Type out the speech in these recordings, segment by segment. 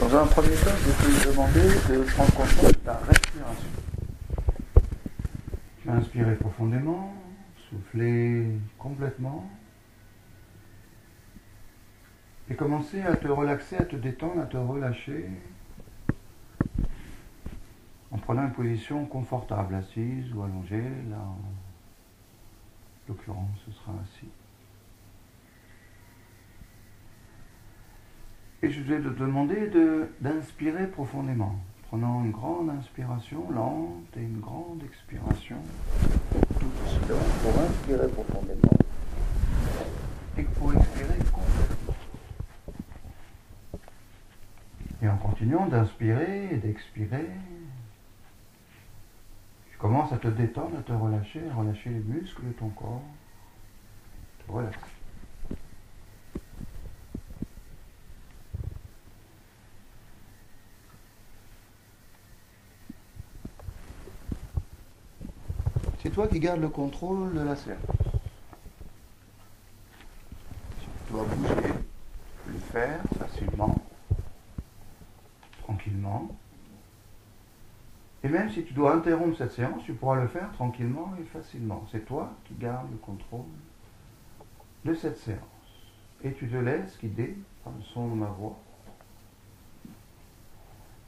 Dans un premier temps, je vais te demander de prendre conscience de ta respiration. Tu vas inspirer profondément, souffler complètement et commencer à te relaxer, à te détendre, à te relâcher en prenant une position confortable, assise ou allongée. Là, en l'occurrence, ce sera assis. Et je vais te demander d'inspirer profondément, prenant une grande inspiration lente et une grande expiration toute lente pour inspirer profondément et pour expirer complètement. Et en continuant d'inspirer et d'expirer, tu commences à te détendre, à te relâcher, à relâcher les muscles de ton corps, te relaxer. C'est toi qui gardes le contrôle de la séance. Si tu dois bouger, tu peux le faire facilement, tranquillement. Et même si tu dois interrompre cette séance, tu pourras le faire tranquillement et facilement. C'est toi qui gardes le contrôle de cette séance. Et tu te laisses guider par le son de ma voix.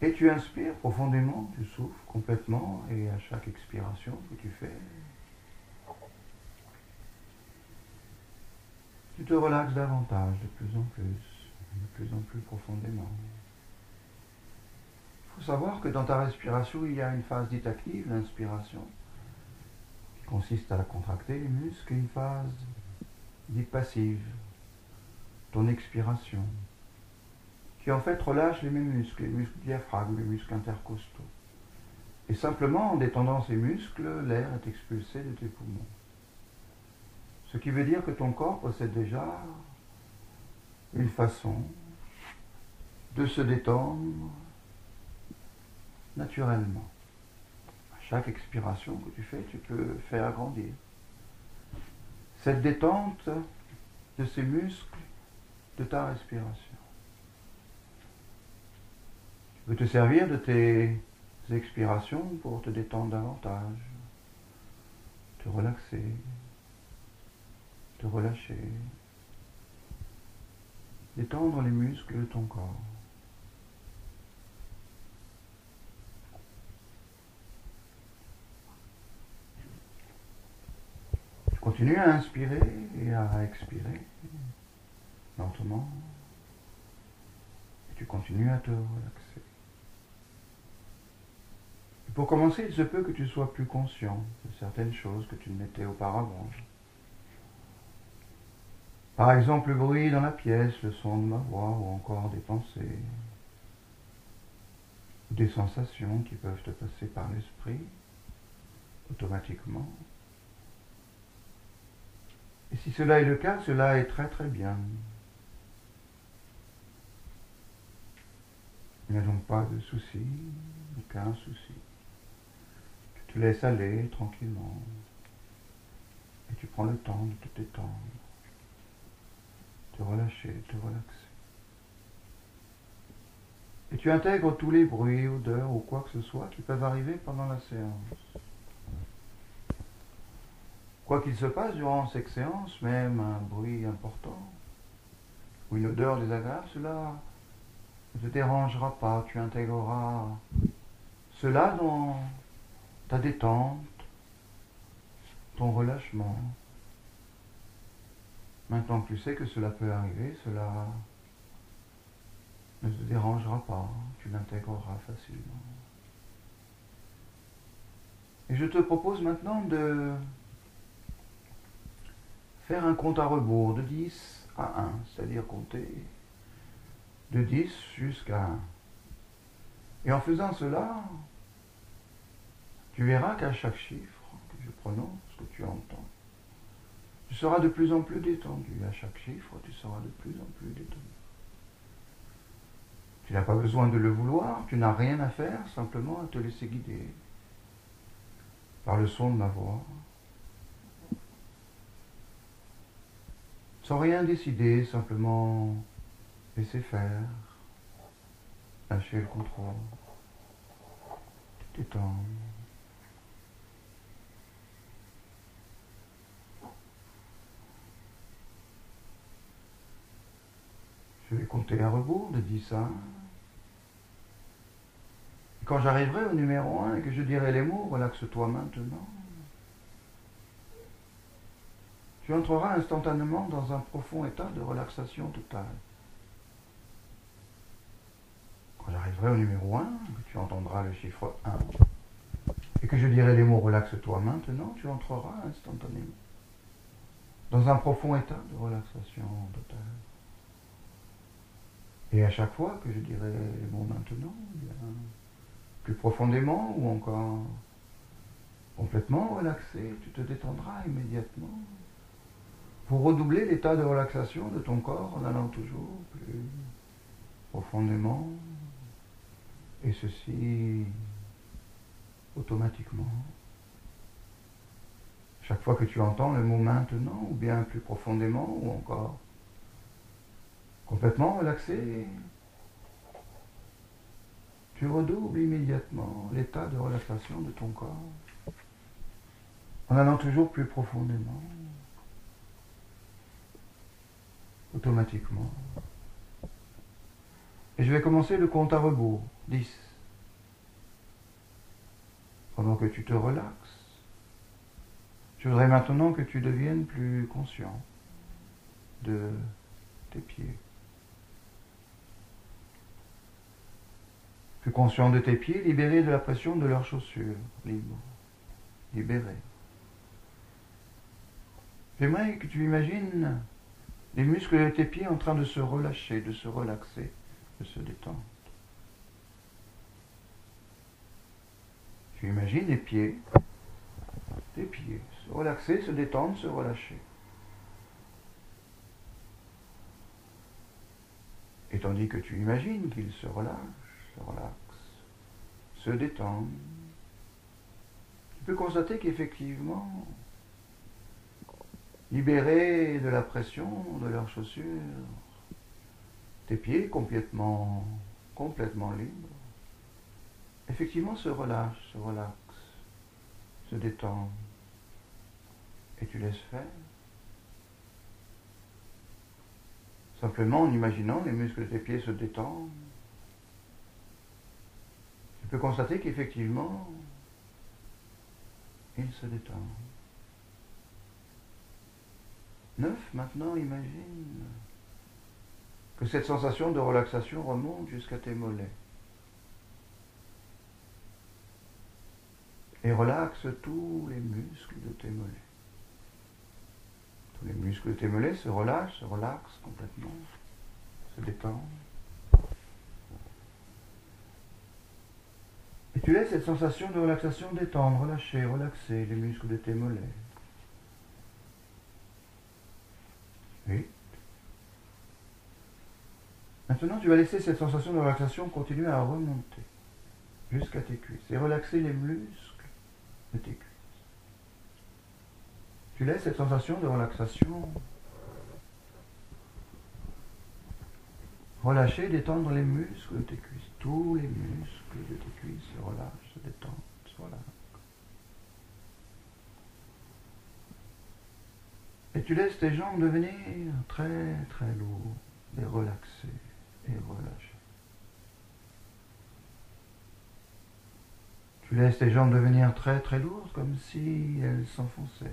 Et tu inspires profondément, tu souffles complètement, et à chaque expiration que tu fais, tu te relaxes davantage, de plus en plus profondément. Il faut savoir que dans ta respiration, il y a une phase dite active, l'inspiration, qui consiste à contracter les muscles, et une phase dite passive, ton expiration, qui en fait relâche les muscles diaphragmes, les muscles intercostaux. Et simplement en détendant ces muscles, l'air est expulsé de tes poumons. Ce qui veut dire que ton corps possède déjà une façon de se détendre naturellement. À chaque expiration que tu fais, tu peux faire agrandir cette détente de ces muscles de ta respiration. Tu peux te servir de tes expirations pour te détendre davantage, te relaxer, te relâcher, détendre les muscles de ton corps. Tu continues à inspirer et à expirer lentement, et tu continues à te relaxer. Et pour commencer, il se peut que tu sois plus conscient de certaines choses que tu ne l'étais auparavant. Par exemple, le bruit dans la pièce, le son de ma voix, ou encore des pensées, ou des sensations qui peuvent te passer par l'esprit, automatiquement. Et si cela est le cas, cela est très très bien. Il n'y a donc pas de souci, aucun souci. Tu te laisses aller tranquillement, et tu prends le temps de te détendre, te relâcher, te relaxer. Et tu intègres tous les bruits, odeurs ou quoi que ce soit qui peuvent arriver pendant la séance. Quoi qu'il se passe durant cette séance, même un bruit important ou une odeur désagréable, cela ne te dérangera pas. Tu intégreras cela dans ta détente, ton relâchement. Maintenant que tu sais que cela peut arriver, cela ne te dérangera pas, tu l'intégreras facilement. Et je te propose maintenant de faire un compte à rebours de 10 à 1, c'est-à-dire compter de 10 jusqu'à 1. Et en faisant cela, tu verras qu'à chaque chiffre que je prononce, que tu entends, tu seras de plus en plus détendu. À chaque chiffre, tu seras de plus en plus détendu. Tu n'as pas besoin de le vouloir, tu n'as rien à faire, simplement à te laisser guider par le son de ma voix, sans rien décider, simplement laisser faire, lâcher le contrôle, détendre. Je vais compter à rebours de 10 à 1. Et quand j'arriverai au numéro 1 et que je dirai les mots, relaxe-toi maintenant, tu entreras instantanément dans un profond état de relaxation totale. Quand j'arriverai au numéro 1, que tu entendras le chiffre 1, et que je dirai les mots relaxe-toi maintenant, tu entreras instantanément dans un profond état de relaxation totale. Et à chaque fois que je dirai les mots maintenant, bien, plus profondément ou encore complètement relaxé, tu te détendras immédiatement pour redoubler l'état de relaxation de ton corps en allant toujours plus profondément, et ceci automatiquement. Chaque fois que tu entends le mot maintenant, ou bien plus profondément, ou encore complètement relaxé, tu redoubles immédiatement l'état de relaxation de ton corps en allant toujours plus profondément, automatiquement. Et je vais commencer le compte à rebours. 10. Pendant que tu te relaxes, je voudrais maintenant que tu deviennes plus conscient de tes pieds. Plus conscient de tes pieds, libérés de la pression de leurs chaussures, libres, libérés. J'aimerais que tu imagines les muscles de tes pieds en train de se relâcher, de se relaxer, de se détendre. Tu imagines les pieds, tes pieds, se relaxer, se détendre, se relâcher. Et tandis que tu imagines qu'ils se relâchent, se relaxent, se détendent, tu peux constater qu'effectivement, libérés de la pression de leurs chaussures, tes pieds complètement libres, effectivement se relâchent, se relaxent, se détendent, et tu laisses faire. Simplement en imaginant les muscles de tes pieds se détendent, tu peux constater qu'effectivement, ils se détendent. 9. Maintenant, imagine que cette sensation de relaxation remonte jusqu'à tes mollets. Et relaxe tous les muscles de tes mollets. Tous les muscles de tes mollets se relâchent, se relaxent complètement, se détendent. Et tu laisses cette sensation de relaxation détendre, relâcher, relaxer les muscles de tes mollets. 8. Maintenant, tu vas laisser cette sensation de relaxation continuer à remonter jusqu'à tes cuisses et relaxer les muscles de tes cuisses. Tu laisses cette sensation de relaxation relâcher, détendre les muscles de tes cuisses. Tous les muscles de tes cuisses se relâchent, se détendent, se relaxent. Et tu laisses tes jambes devenir très très lourdes et relaxées et relâchées. Tu laisses tes jambes devenir très très lourdes comme si elles s'enfonçaient.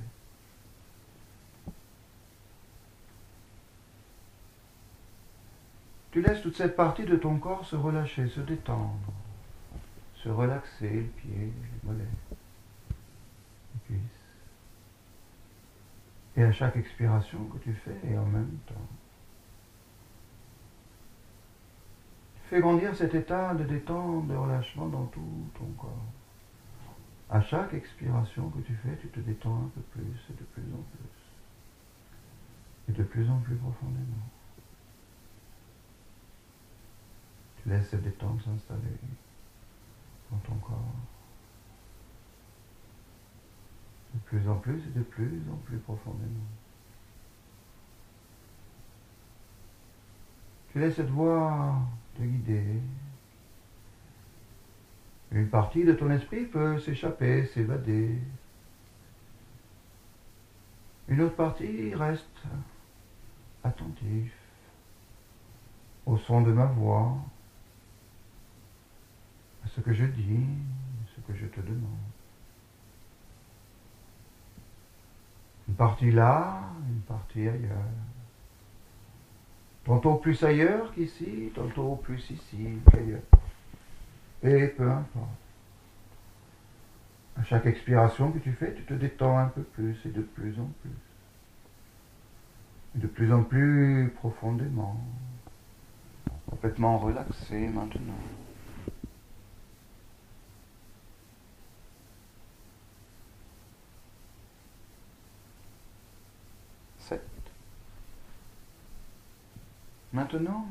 Tu laisses toute cette partie de ton corps se relâcher, se détendre, se relaxer, les pieds, les mollets, les cuisses. Et à chaque expiration que tu fais, et en même temps, tu fais grandir cet état de détente, de relâchement dans tout ton corps. À chaque expiration que tu fais, tu te détends un peu plus, et de plus en plus, et de plus en plus profondément. Tu laisses cette détente s'installer dans ton corps. De plus en plus et de plus en plus profondément. Tu laisses cette voix te guider Une partie de ton esprit peut s'échapper, s'évader. Une autre partie reste attentive au son de ma voix, à ce que je dis, à ce que je te demande. Une partie là, une partie ailleurs. Tantôt plus ailleurs qu'ici, tantôt plus ici qu'ailleurs. Et peu importe. À chaque expiration que tu fais, tu te détends un peu plus et de plus en plus. Et de plus en plus profondément. Complètement relaxé maintenant. Maintenant,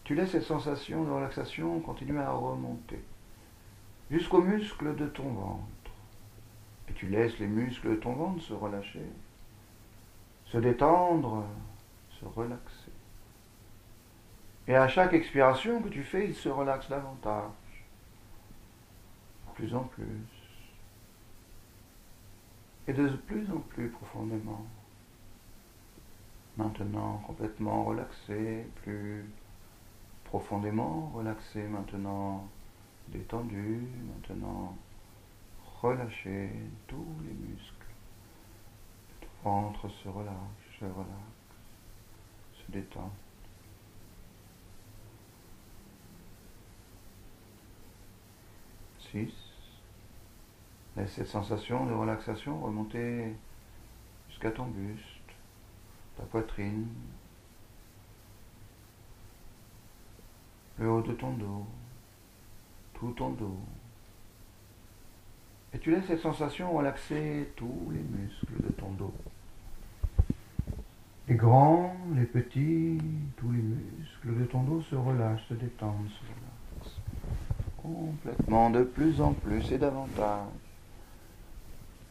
tu laisses cette sensation de relaxation continuer à remonter jusqu'aux muscles de ton ventre. Et tu laisses les muscles de ton ventre se relâcher, se détendre, se relaxer. Et à chaque expiration que tu fais, ils se relaxent davantage, de plus en plus, et de plus en plus profondément. Maintenant, complètement relaxé, plus profondément relaxé, maintenant détendu, maintenant relâché, tous les muscles. Le ventre se relâche, se détend. 6. Laisse cette sensation de relaxation remonter jusqu'à ton buste, ta poitrine, le haut de ton dos, tout ton dos. Et tu laisses cette sensation relaxer tous les muscles de ton dos. Les grands, les petits, tous les muscles de ton dos se relâchent, se détendent, se relaxent. Complètement, de plus en plus et davantage.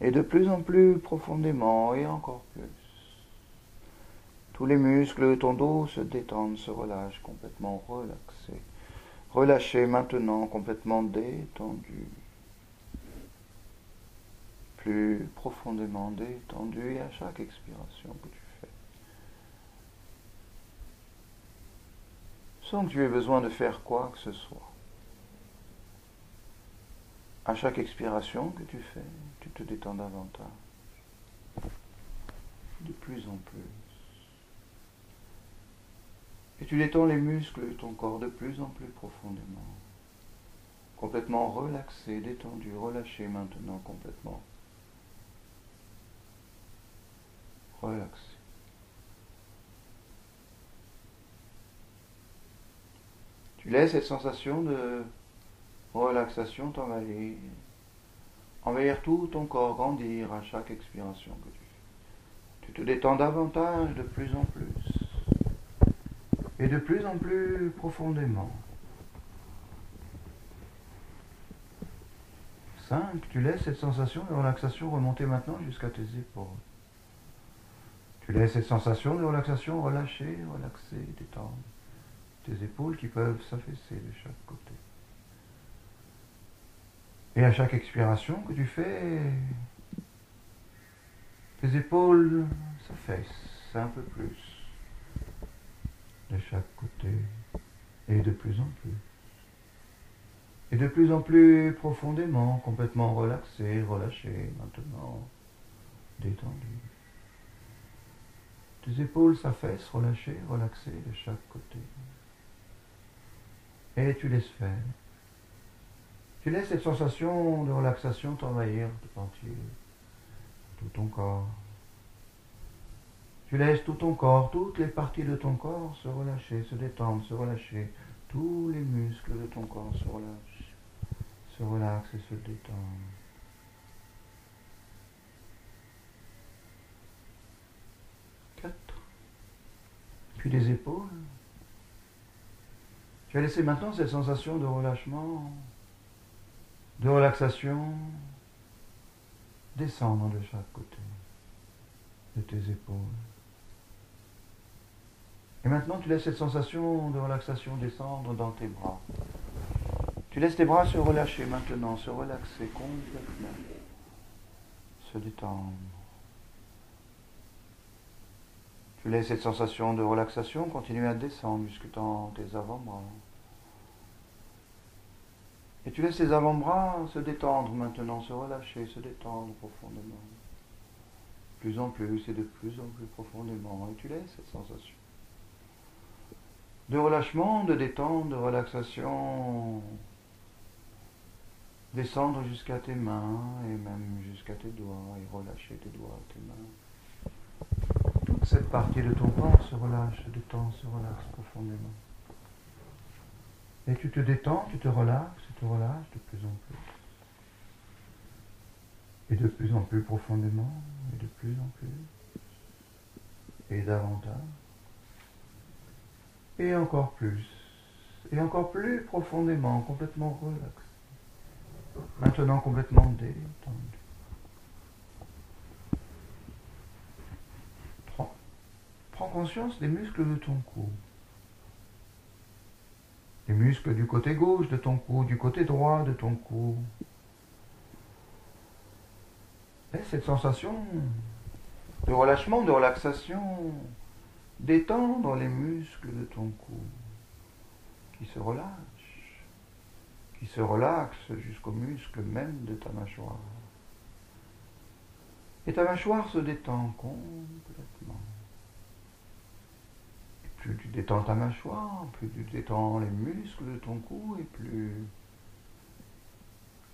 Et de plus en plus profondément et encore plus. Tous les muscles de ton dos se détendent, se relâchent, complètement relaxés. Relâchés maintenant, complètement détendus. Plus profondément détendus et à chaque expiration que tu fais. Sans que tu aies besoin de faire quoi que ce soit. À chaque expiration que tu fais, tu te détends davantage. De plus en plus. Et tu détends les muscles de ton corps de plus en plus profondément. Complètement relaxé, détendu, relâché maintenant complètement. Relaxé. Tu laisses cette sensation de relaxation t'envahir, envahir tout ton corps, grandir à chaque expiration que tu fais. Tu te détends davantage de plus en plus. Et de plus en plus profondément. 5. Tu laisses cette sensation de relaxation remonter maintenant jusqu'à tes épaules. Tu laisses cette sensation de relaxation relâcher, relaxer, détendre tes épaules qui peuvent s'affaisser de chaque côté. Et à chaque expiration que tu fais, tes épaules s'affaissent un peu plus de chaque côté et de plus en plus. Et de plus en plus profondément, complètement relaxé, relâché, maintenant, détendu. Tes épaules s'affaissent, relâchées, relaxées de chaque côté. Et tu laisses faire. Tu laisses cette sensation de relaxation t'envahir tout entier, tout ton corps. Tu laisses tout ton corps, toutes les parties de ton corps se relâcher, se détendre, se relâcher. Tous les muscles de ton corps se relâchent, se relaxent et se détendent. 4. Puis les épaules. Tu as laissé maintenant cette sensation de relâchement, de relaxation, descendre de chaque côté de tes épaules. Et maintenant, tu laisses cette sensation de relaxation descendre dans tes bras. Tu laisses tes bras se relâcher maintenant, se relaxer complètement, se détendre. Tu laisses cette sensation de relaxation continuer à descendre jusque dans tes avant-bras. Et tu laisses tes avant-bras se détendre maintenant, se relâcher, se détendre profondément. De plus en plus et de plus en plus profondément. Et tu laisses cette sensation de relâchement, de détente, de relaxation descendre jusqu'à tes mains et même jusqu'à tes doigts et relâcher tes doigts, tes mains. Toute cette partie de ton corps se relâche, se détend, se relaxe profondément. Et tu te détends, tu te relaxes de plus en plus. Et de plus en plus profondément, et de plus en plus, et davantage, et encore plus profondément, complètement relaxé. Maintenant complètement détendu. Prends conscience des muscles de ton cou. Les muscles du côté gauche de ton cou, du côté droit de ton cou. Et cette sensation de relâchement, de relaxation, d'étendre les muscles de ton cou qui se relaxent jusqu'aux muscles même de ta mâchoire. Et ta mâchoire se détend complètement. Plus tu détends ta mâchoire, plus tu détends les muscles de ton cou et plus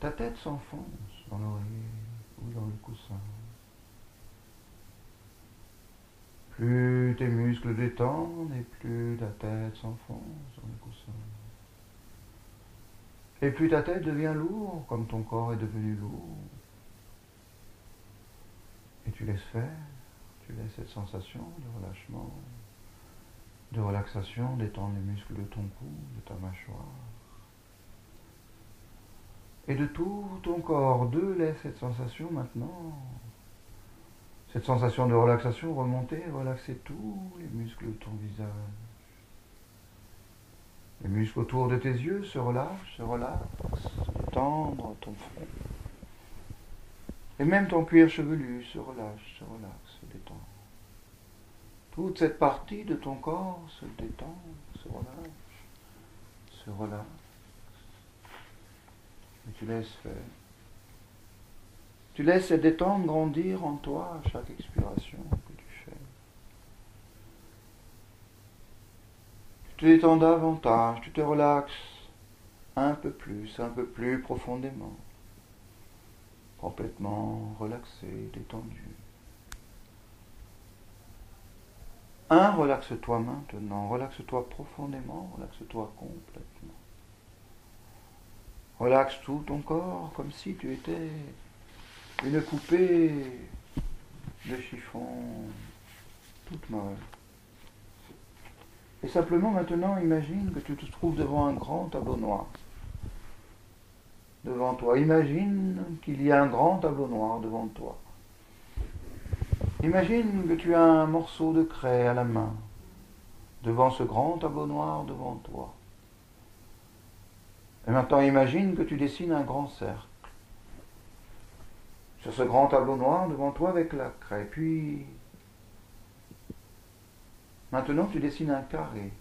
ta tête s'enfonce dans l'oreiller ou dans le coussin. Plus tes muscles détendent et plus ta tête s'enfonce dans le coussin. Et plus ta tête devient lourde comme ton corps est devenu lourd. Et tu laisses faire, tu laisses cette sensation de relâchement, de relaxation, d'étendre les muscles de ton cou, de ta mâchoire. Et de tout ton corps, laisse cette sensation maintenant. Cette sensation de relaxation remonter, relaxer tous les muscles de ton visage. Les muscles autour de tes yeux se relaxent, détendre ton front. Et même ton cuir chevelu se relaxe, se détend. Toute cette partie de ton corps se détend, se relaxe. Et tu laisses faire. Tu laisses cette détente grandir en toi à chaque expiration que tu fais. Tu te détends davantage, tu te relaxes un peu plus profondément. Complètement relaxé, détendu. Relaxe-toi maintenant, relaxe-toi profondément, relaxe-toi complètement. Relaxe tout ton corps comme si tu étais une poupée de chiffon toute molle. Et simplement maintenant imagine que tu te trouves devant un grand tableau noir. Devant toi, imagine qu'il y a un grand tableau noir devant toi. Imagine que tu as un morceau de craie à la main, devant ce grand tableau noir devant toi. Et maintenant imagine que tu dessines un grand cercle. Sur ce grand tableau noir devant toi avec la craie. Puis, maintenant tu dessines un carré.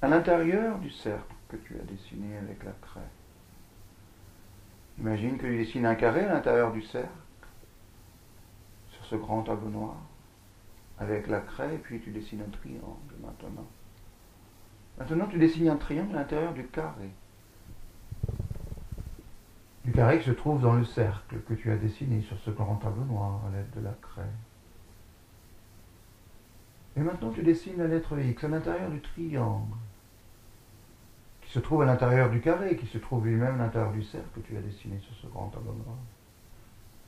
À l'intérieur du cercle que tu as dessiné avec la craie. Imagine que tu dessines un carré à l'intérieur du cercle. Sur ce grand tableau noir. Avec la craie, et puis tu dessines un triangle maintenant. Maintenant tu dessines un triangle à l'intérieur du carré. Du carré qui se trouve dans le cercle que tu as dessiné sur ce grand tableau noir à l'aide de la craie. Et maintenant tu dessines la lettre X à l'intérieur du triangle, qui se trouve à l'intérieur du carré, qui se trouve lui-même à l'intérieur du cercle que tu as dessiné sur ce grand tableau noir,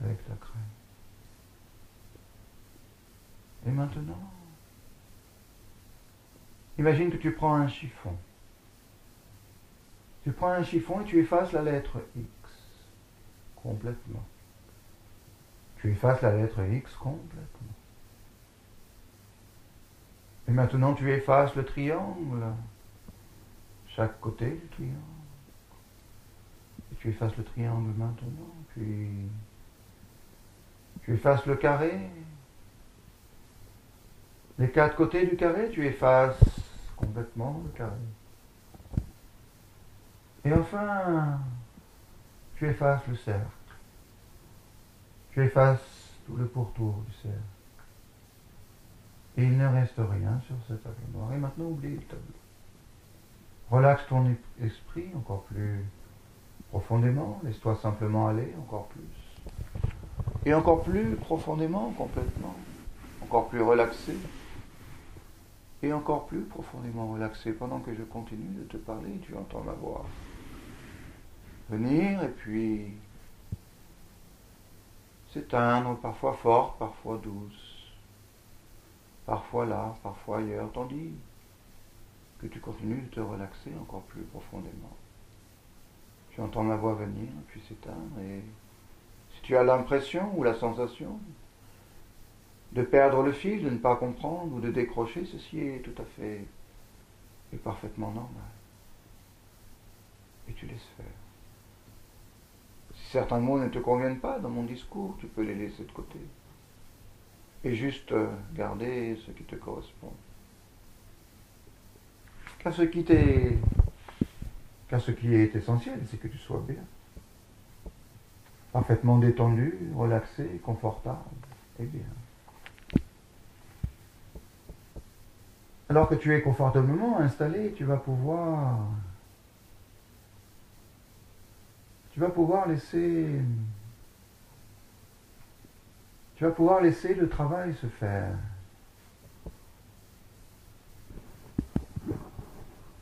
avec la craie. Et maintenant, imagine que tu prends un chiffon. Tu prends un chiffon et tu effaces la lettre X. Complètement. Tu effaces la lettre X complètement. Et maintenant tu effaces le triangle. Chaque côté du triangle. tu effaces le triangle maintenant, puis tu effaces le carré. Les 4 côtés du carré, tu effaces complètement le carré. Et enfin, tu effaces le cercle. Tu effaces tout le pourtour du cercle. Et il ne reste rien sur ce tableau noir. Et maintenant, oublie le tableau. Relaxe ton esprit encore plus profondément. Laisse-toi simplement aller encore plus. Et encore plus profondément, complètement. Encore plus relaxé. Et encore plus profondément relaxé. Pendant que je continue de te parler, tu entends ma voix venir et puis s'éteindre, parfois forte, parfois douce, parfois là, parfois ailleurs, tandis que tu continues de te relaxer encore plus profondément. Tu entends ma voix venir et puis s'éteindre, et si tu as l'impression ou la sensation de perdre le fil, de ne pas comprendre ou de décrocher, ceci est tout à fait et parfaitement normal. Et tu laisses faire. Si certains mots ne te conviennent pas dans mon discours, tu peux les laisser de côté. Et juste garder ce qui te correspond. Car ce qui est essentiel, c'est que tu sois bien. Parfaitement détendu, relaxé, confortable et bien. Alors que tu es confortablement installé, tu vas pouvoir laisser le travail se faire.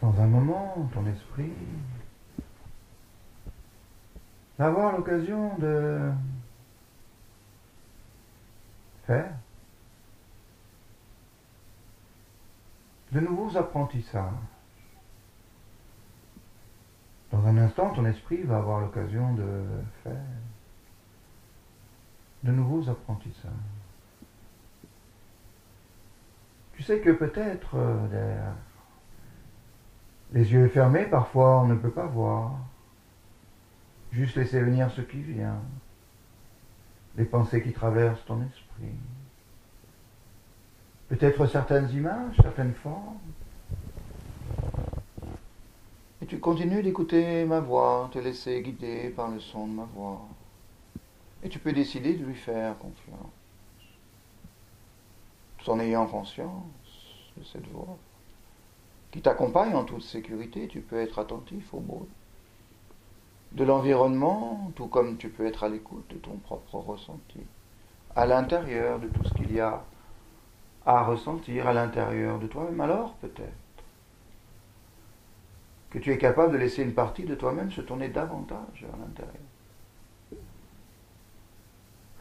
Dans un moment, ton esprit va avoir l'occasion de faire de nouveaux apprentissages. Dans un instant, ton esprit va avoir l'occasion de faire de nouveaux apprentissages. Tu sais que peut-être les yeux fermés, parfois on ne peut pas voir. Juste laisser venir ce qui vient, les pensées qui traversent ton esprit. Peut-être certaines images, certaines formes. Et tu continues d'écouter ma voix, te laisser guider par le son de ma voix. Et tu peux décider de lui faire confiance. Tout en ayant conscience de cette voix qui t'accompagne en toute sécurité, tu peux être attentif au bruit de l'environnement, tout comme tu peux être à l'écoute de ton propre ressenti, à l'intérieur de tout ce qu'il y a à ressentir à l'intérieur de toi-même. Alors peut-être que tu es capable de laisser une partie de toi-même se tourner davantage vers l'intérieur.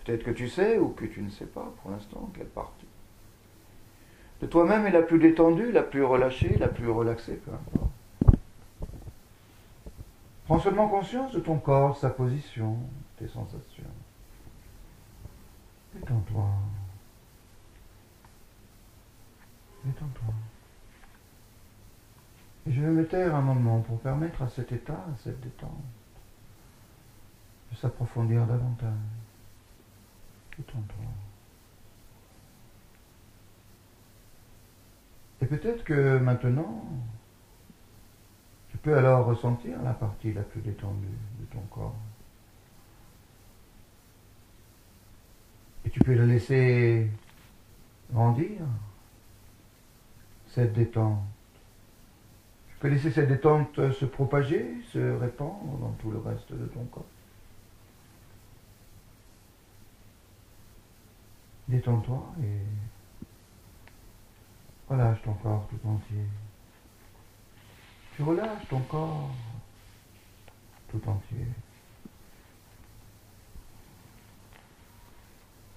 Peut-être que tu sais ou que tu ne sais pas pour l'instant quelle partie de toi-même est la plus détendue, la plus relâchée, la plus relaxée, peu importe. Prends seulement conscience de ton corps, sa position, tes sensations. Détends-toi. Détends-toi. Et je vais me taire un moment pour permettre à cet état, à cette détente, de s'approfondir davantage. Détends-toi. Et peut-être que maintenant, tu peux alors ressentir la partie la plus détendue de ton corps. Et tu peux le laisser grandir, cette détente. Tu peux laisser cette détente se propager, se répandre dans tout le reste de ton corps. Détends-toi et relâche ton corps tout entier. Tu relâches ton corps tout entier.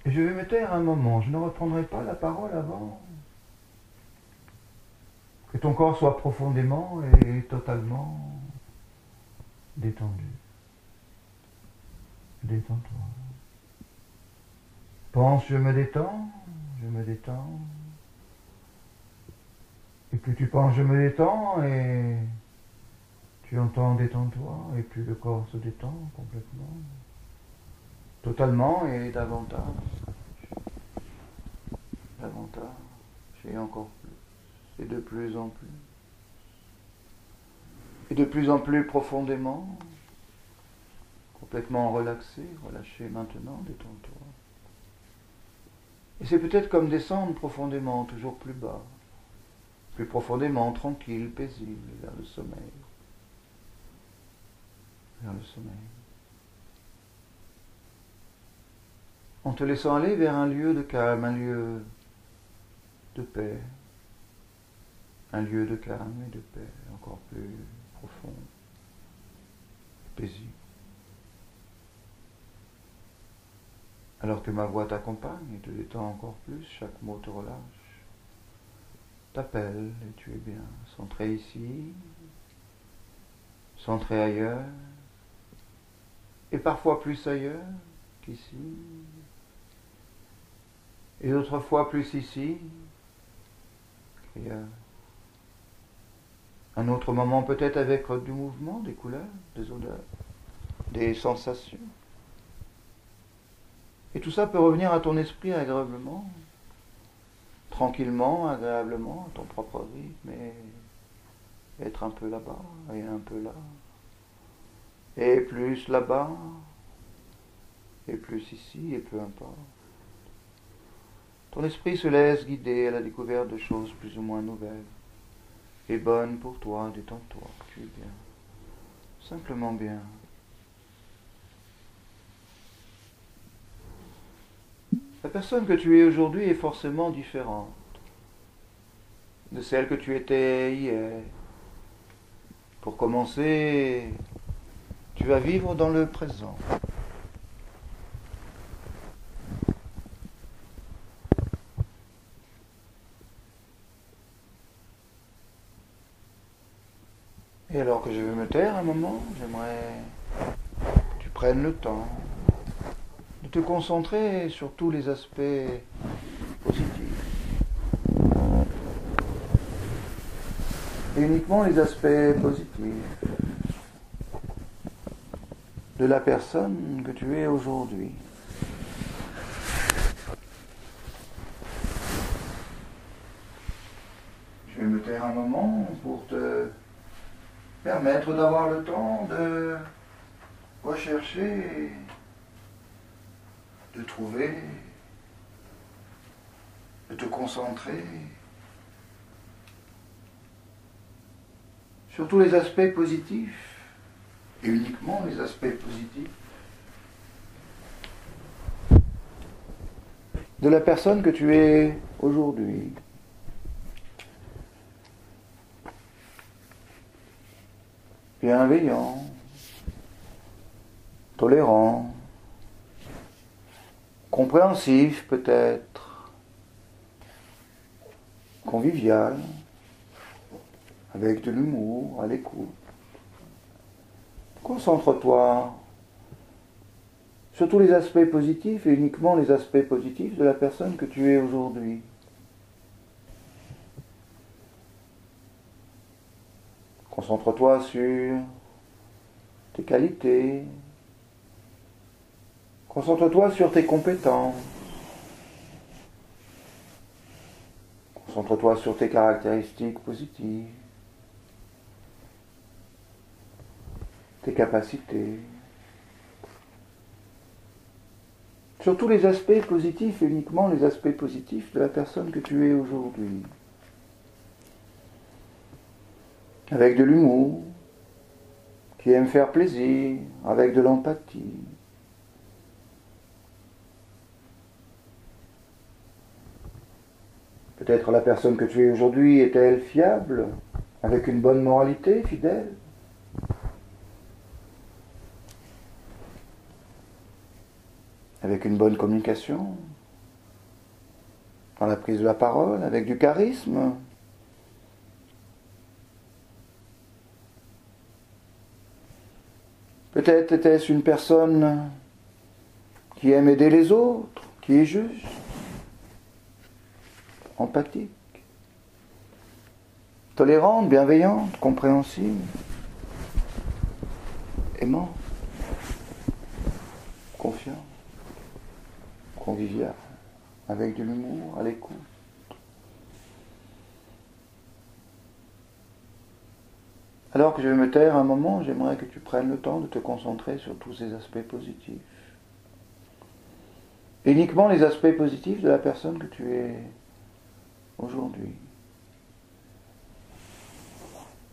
Et je vais me taire un moment, je ne reprendrai pas la parole avant que ton corps soit profondément et totalement détendu. Détends-toi. Pense, je me détends, je me détends. Et plus tu penses, je me détends, et Tu entends détends-toi et puis le corps se détend complètement, totalement et davantage et encore plus et de plus en plus et de plus en plus profondément, complètement relaxé, relâché maintenant, détends-toi. Et c'est peut-être comme descendre profondément, toujours plus bas, plus profondément, tranquille, paisible, vers le sommeil. Vers le sommeil. En te laissant aller vers un lieu de calme, un lieu de paix, un lieu de calme et de paix, encore plus profond, paisible. Alors que ma voix t'accompagne et te détend encore plus, chaque mot te relâche, t'appelle et tu es bien centré ici, centré ailleurs, et parfois plus ailleurs qu'ici, et d'autres fois plus ici qu'ailleurs. Un autre moment peut-être avec du mouvement, des couleurs, des odeurs, des sensations. Et tout ça peut revenir à ton esprit agréablement, tranquillement, agréablement, à ton propre rythme, et être un peu là-bas et un peu là, et plus là-bas, et plus ici, et peu importe. Ton esprit se laisse guider à la découverte de choses plus ou moins nouvelles, et bonnes pour toi, détends-toi, tu es bien, simplement bien. La personne que tu es aujourd'hui est forcément différente de celle que tu étais hier. Pour commencer, tu vas vivre dans le présent. Et alors que je vais me taire un moment, j'aimerais que tu prennes le temps de te concentrer sur tous les aspects positifs. Et uniquement les aspects positifs de la personne que tu es aujourd'hui. Je vais me taire un moment pour te permettre d'avoir le temps de rechercher, de trouver, de te concentrer sur tous les aspects positifs, et uniquement les aspects positifs de la personne que tu es aujourd'hui. Bienveillant, tolérant, compréhensif peut-être, convivial, avec de l'humour, à l'écoute. Concentre-toi sur tous les aspects positifs et uniquement les aspects positifs de la personne que tu es aujourd'hui. Concentre-toi sur tes qualités. Concentre-toi sur tes compétences. Concentre-toi sur tes caractéristiques positives, tes capacités. Sur tous les aspects positifs et uniquement les aspects positifs de la personne que tu es aujourd'hui. Avec de l'humour, qui aime faire plaisir, avec de l'empathie. Peut-être la personne que tu es aujourd'hui est-elle fiable, avec une bonne moralité, fidèle? Avec une bonne communication, dans la prise de la parole, avec du charisme? Peut-être était-ce une personne qui aime aider les autres, qui est juste, empathique, tolérante, bienveillante, compréhensive. aimant, confiant, convivial, avec de l'humour, à l'écoute. Alors que je vais me taire un moment, j'aimerais que tu prennes le temps de te concentrer sur tous ces aspects positifs. Uniquement les aspects positifs de la personne que tu es aujourd'hui.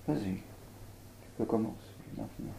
Vas-y, tu peux commencer maintenant.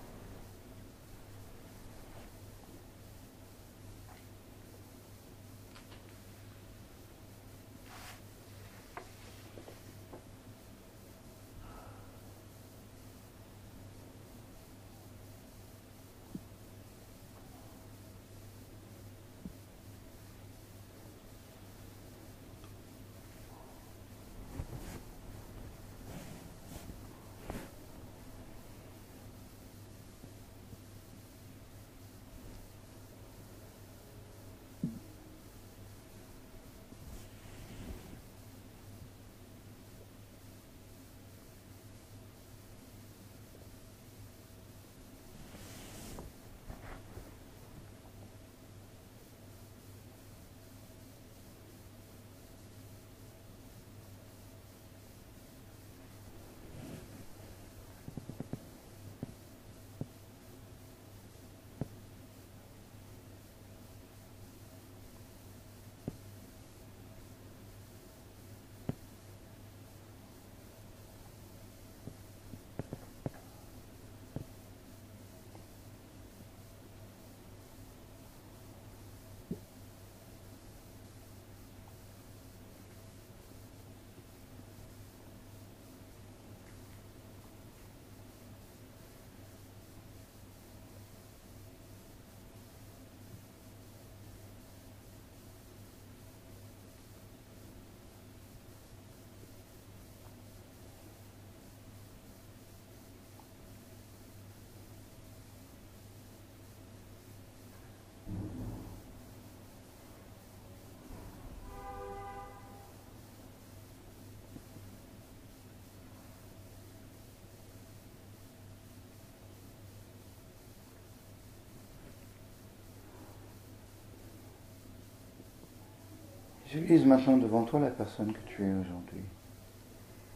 Visualise maintenant devant toi la personne que tu es aujourd'hui.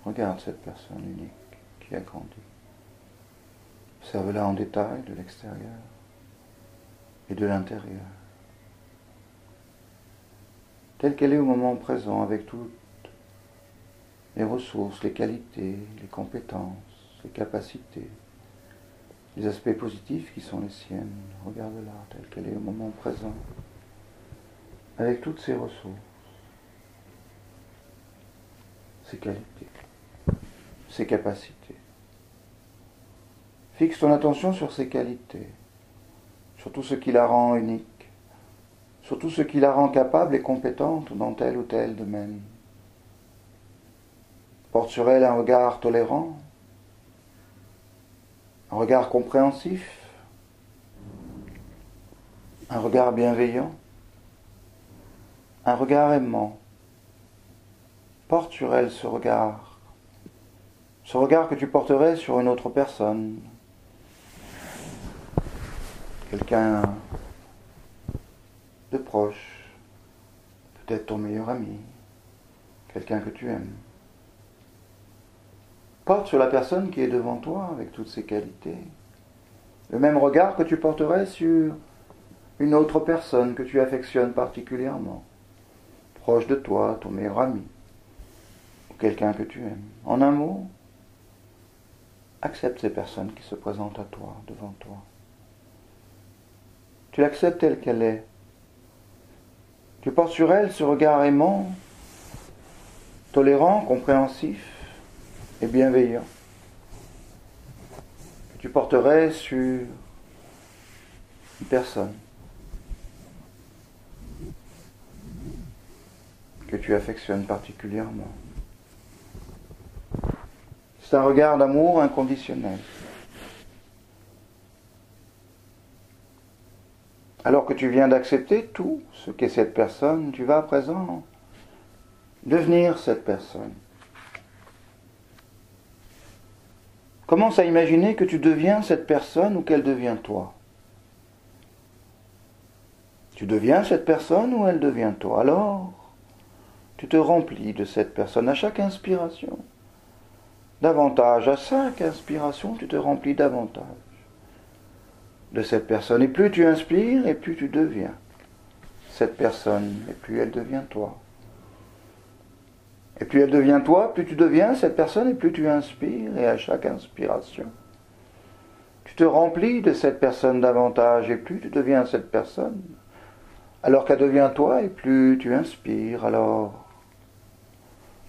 Regarde cette personne unique qui a grandi. Observe-la en détail de l'extérieur et de l'intérieur. Telle qu'elle est au moment présent, avec toutes les ressources, les qualités, les compétences, les capacités, les aspects positifs qui sont les siennes. Regarde-la telle qu'elle est au moment présent, avec toutes ses ressources, ses qualités, ses capacités. Fixe ton attention sur ses qualités, sur tout ce qui la rend unique, sur tout ce qui la rend capable et compétente dans tel ou tel domaine. Porte sur elle un regard tolérant, un regard compréhensif, un regard bienveillant, un regard aimant. Porte sur elle ce regard que tu porterais sur une autre personne, quelqu'un de proche, peut-être ton meilleur ami, quelqu'un que tu aimes. Porte sur la personne qui est devant toi avec toutes ses qualités le même regard que tu porterais sur une autre personne que tu affectionnes particulièrement, proche de toi, ton meilleur ami, ou quelqu'un que tu aimes. En un mot, accepte ces personnes qui se présentent à toi, devant toi. Tu l'acceptes telle qu'elle est. Tu portes sur elle ce regard aimant, tolérant, compréhensif et bienveillant que tu porterais sur une personne que tu affectionnes particulièrement. C'est un regard d'amour inconditionnel. Alors que tu viens d'accepter tout ce qu'est cette personne, tu vas à présent devenir cette personne. Commence à imaginer que tu deviens cette personne ou qu'elle devient toi. Tu deviens cette personne ou elle devient toi. Alors, tu te remplis de cette personne à chaque inspiration. Davantage, à chaque inspiration, tu te remplis davantage de cette personne. Et plus tu inspires, et plus tu deviens cette personne, et plus elle devient toi. Et plus elle devient toi, plus tu deviens cette personne, et plus tu inspires, et à chaque inspiration, tu te remplis de cette personne davantage, et plus tu deviens cette personne, alors qu'elle devient toi, et plus tu inspires, alors,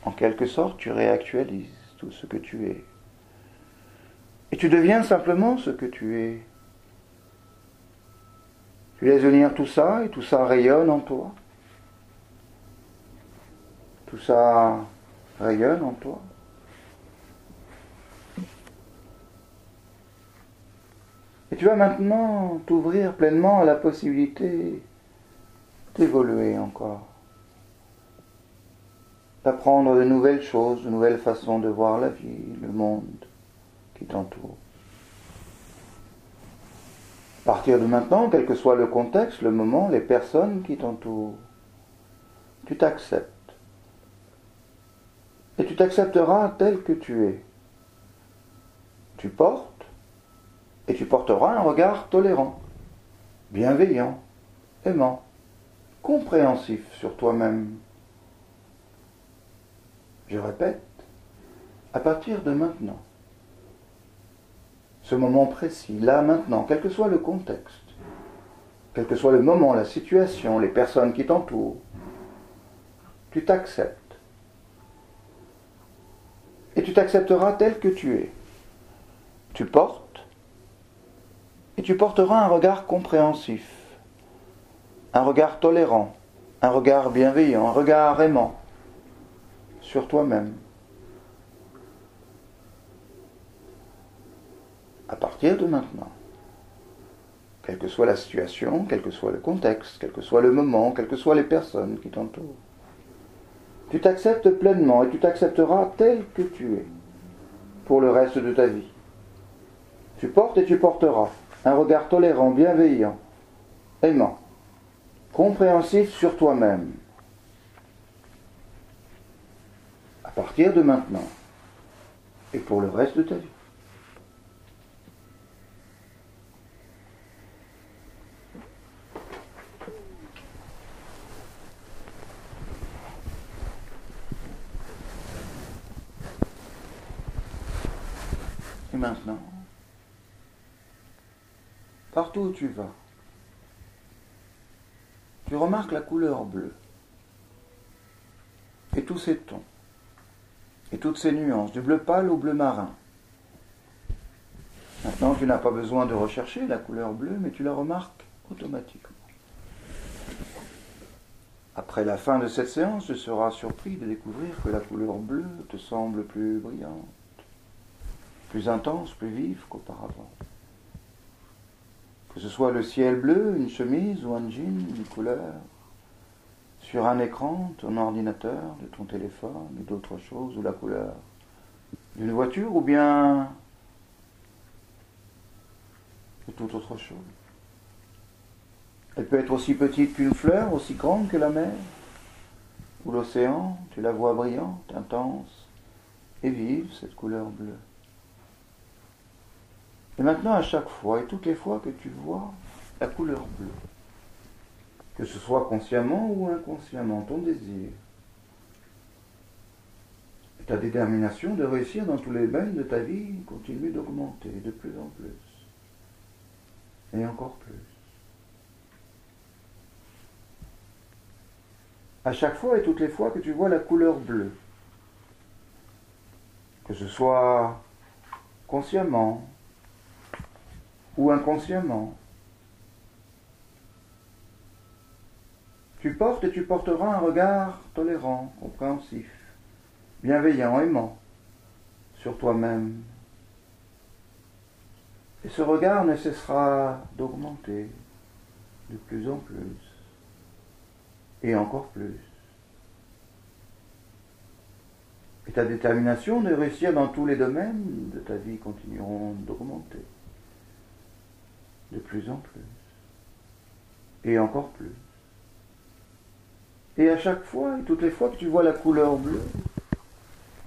en quelque sorte, tu réactualises tout ce que tu es. Et tu deviens simplement ce que tu es. Tu laisses venir tout ça, et tout ça rayonne en toi. Tout ça rayonne en toi. Et tu vas maintenant t'ouvrir pleinement à la possibilité d'évoluer encore. D'apprendre de nouvelles choses, de nouvelles façons de voir la vie, le monde qui t'entoure. À partir de maintenant, quel que soit le contexte, le moment, les personnes qui t'entourent, tu t'acceptes. Et tu t'accepteras tel que tu es. Tu portes, et tu porteras un regard tolérant, bienveillant, aimant, compréhensif sur toi-même. Je répète, à partir de maintenant, ce moment précis, là, maintenant, quel que soit le contexte, quel que soit le moment, la situation, les personnes qui t'entourent, tu t'acceptes. Et tu t'accepteras tel que tu es. Tu portes, et tu porteras un regard compréhensif, un regard tolérant, un regard bienveillant, un regard aimant sur toi-même. À partir de maintenant, quelle que soit la situation, quel que soit le contexte, quel que soit le moment, quelles que soient les personnes qui t'entourent, tu t'acceptes pleinement et tu t'accepteras tel que tu es pour le reste de ta vie. Tu portes et tu porteras un regard tolérant, bienveillant, aimant, compréhensif sur toi-même. À partir de maintenant et pour le reste de ta vie. Et maintenant, partout où tu vas, tu remarques la couleur bleue et tous ces tons et toutes ces nuances, du bleu pâle au bleu marin. Maintenant, tu n'as pas besoin de rechercher la couleur bleue, mais tu la remarques automatiquement. Après la fin de cette séance, tu seras surpris de découvrir que la couleur bleue te semble plus brillante, plus intense, plus vive qu'auparavant. Que ce soit le ciel bleu, une chemise ou un jean, une couleur, sur un écran, ton ordinateur, de ton téléphone, ou d'autres choses, ou la couleur d'une voiture, ou bien de toute autre chose. Elle peut être aussi petite qu'une fleur, aussi grande que la mer, ou l'océan, tu la vois brillante, intense et vive, cette couleur bleue. Et maintenant, à chaque fois, et toutes les fois que tu vois la couleur bleue, que ce soit consciemment ou inconsciemment, ton désir, et ta détermination de réussir dans tous les domaines de ta vie continue d'augmenter de plus en plus, et encore plus. À chaque fois et toutes les fois que tu vois la couleur bleue, que ce soit consciemment ou inconsciemment, tu portes et tu porteras un regard tolérant, compréhensif, bienveillant, aimant sur toi-même. Et ce regard ne cessera d'augmenter de plus en plus, et encore plus. Et ta détermination de réussir dans tous les domaines de ta vie continueront d'augmenter. De plus en plus. Et encore plus. Et à chaque fois, et toutes les fois que tu vois la couleur bleue,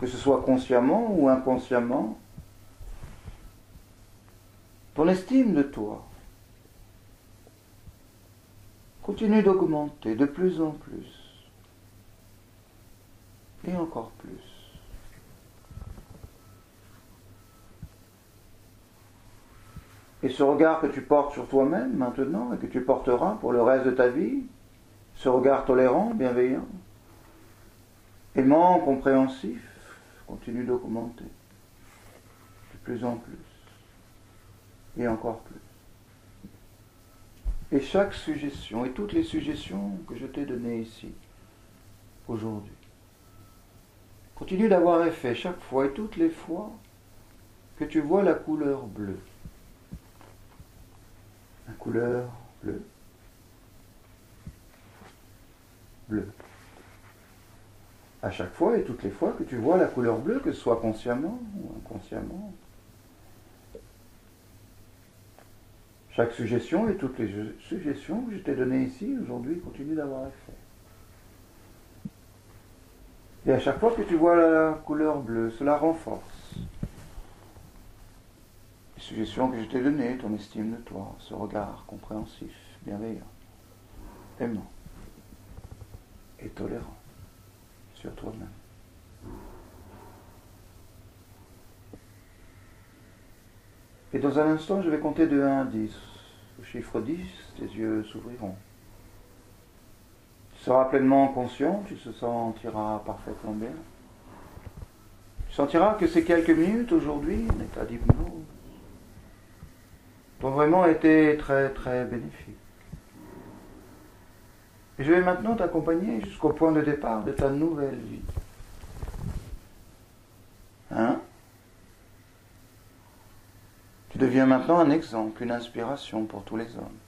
que ce soit consciemment ou inconsciemment, ton estime de toi continue d'augmenter de plus en plus. Et encore plus. Et ce regard que tu portes sur toi-même maintenant et que tu porteras pour le reste de ta vie, ce regard tolérant, bienveillant, aimant, compréhensif, continue d'augmenter de plus en plus et encore plus. Et chaque suggestion et toutes les suggestions que je t'ai données ici, aujourd'hui, continue d'avoir effet chaque fois et toutes les fois que tu vois la couleur bleue. La couleur bleue. Bleu. À chaque fois et toutes les fois que tu vois la couleur bleue, que ce soit consciemment ou inconsciemment. Chaque suggestion et toutes les suggestions que je t'ai données ici aujourd'hui continuent d'avoir effet. Et à chaque fois que tu vois la couleur bleue, cela renforce les suggestions que je t'ai données, ton estime de toi, ce regard compréhensif, bienveillant, aimant et tolérant sur toi-même. Et dans un instant, je vais compter de 1 à 10. Au chiffre 10, tes yeux s'ouvriront. Tu seras pleinement conscient, tu te sentiras parfaitement bien. Tu sentiras que ces quelques minutes aujourd'hui, en état d'hypnose, t'ont vraiment été très très bénéfiques. Et je vais maintenant t'accompagner jusqu'au point de départ de ta nouvelle vie. Hein? Tu deviens maintenant un exemple, une inspiration pour tous les hommes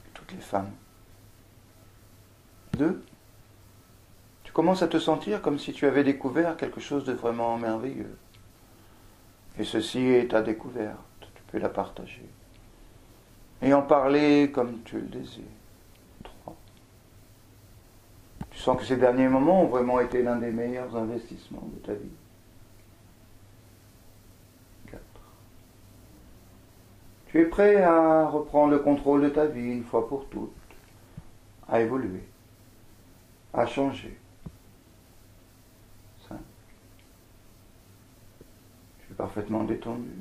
et toutes les femmes. 2. Tu commences à te sentir comme si tu avais découvert quelque chose de vraiment merveilleux. Et ceci est ta découverte, tu peux la partager. Et en parler comme tu le désires. 3. Tu sens que ces derniers moments ont vraiment été l'un des meilleurs investissements de ta vie. 4. Tu es prêt à reprendre le contrôle de ta vie une fois pour toutes, à évoluer, à changer. 5. Tu es parfaitement détendu.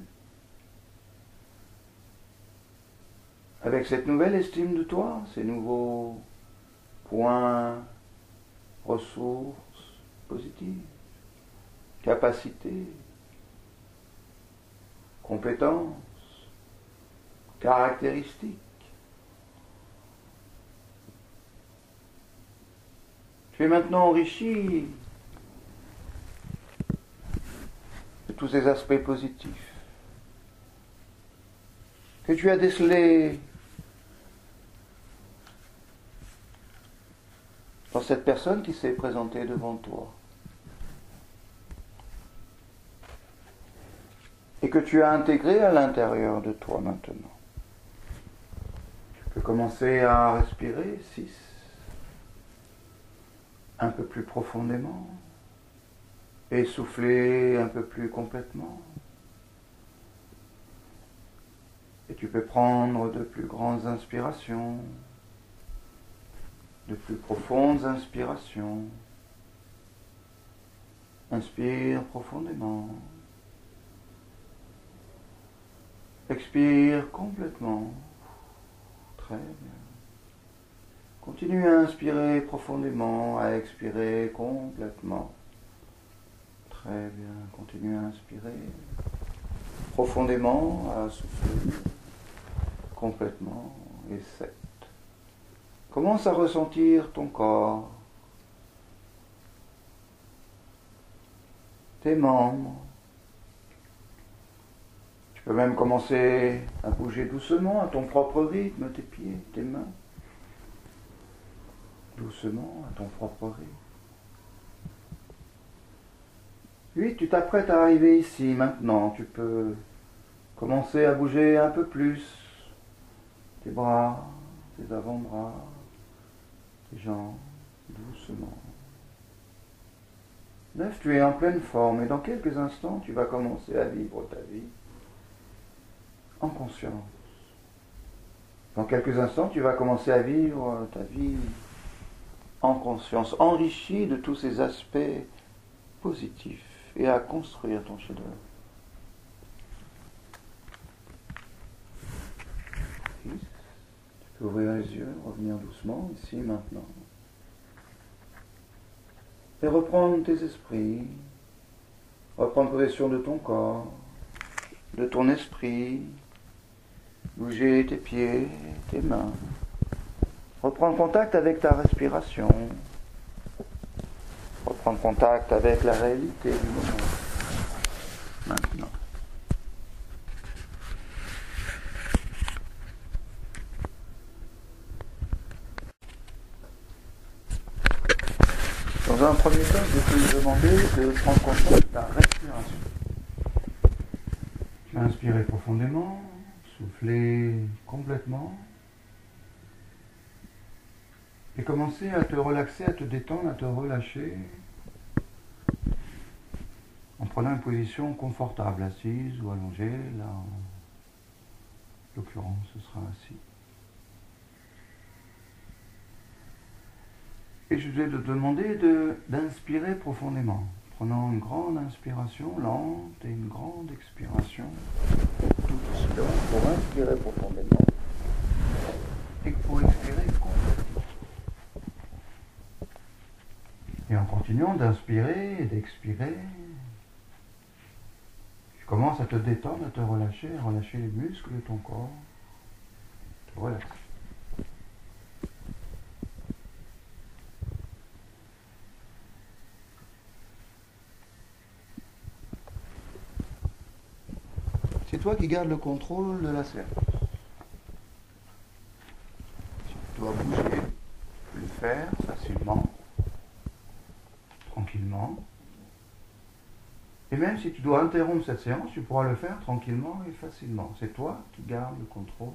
Avec cette nouvelle estime de toi, ces nouveaux points, ressources positives, capacités, compétences, caractéristiques. Tu es maintenant enrichi de tous ces aspects positifs que tu as décelés dans cette personne qui s'est présentée devant toi et que tu as intégré à l'intérieur de toi maintenant. Tu peux commencer à respirer 6, un peu plus profondément, et souffler un peu plus complètement. Et tu peux prendre de plus grandes inspirations, de plus profondes inspirations. Inspire profondément. Expire complètement. Très bien. Continue à inspirer profondément, à expirer complètement. Très bien. Continue à inspirer profondément, à souffler complètement. Et 7. Commence à ressentir ton corps, tes membres. Tu peux même commencer à bouger doucement à ton propre rythme, tes pieds, tes mains. Doucement à ton propre rythme. Puis tu t'apprêtes à arriver ici, maintenant. Tu peux commencer à bouger un peu plus tes bras, tes avant-bras, tes jambes, doucement. Neuf, tu es en pleine forme et dans quelques instants, tu vas commencer à vivre ta vie en conscience. Dans quelques instants, tu vas commencer à vivre ta vie en conscience, enrichie de tous ces aspects positifs et à construire ton chef-d'œuvre. Tu peux ouvrir les yeux, revenir doucement ici, maintenant. Et reprendre tes esprits, reprendre possession de ton corps, de ton esprit, bouger tes pieds, tes mains, reprendre contact avec ta respiration, reprendre contact avec la réalité du moment, maintenant. Dans un premier temps, je peux te demander de prendre conscience de ta respiration. Tu vas inspirer profondément, souffler complètement et commencer à te relaxer, à te détendre, à te relâcher en prenant une position confortable, assise ou allongée. Là, en l'occurrence, ce sera assis. Et je vais te demander d'inspirer profondément, prenant une grande inspiration lente et une grande expiration tout aussi lente pour inspirer profondément et pour expirer complètement. Et en continuant d'inspirer et d'expirer, tu commences à te détendre, à te relâcher, à relâcher les muscles de ton corps, te relaxer. C'est toi qui gardes le contrôle de la séance. Tu dois bouger, tu peux le faire facilement, tranquillement. Et même si tu dois interrompre cette séance, tu pourras le faire tranquillement et facilement. C'est toi qui gardes le contrôle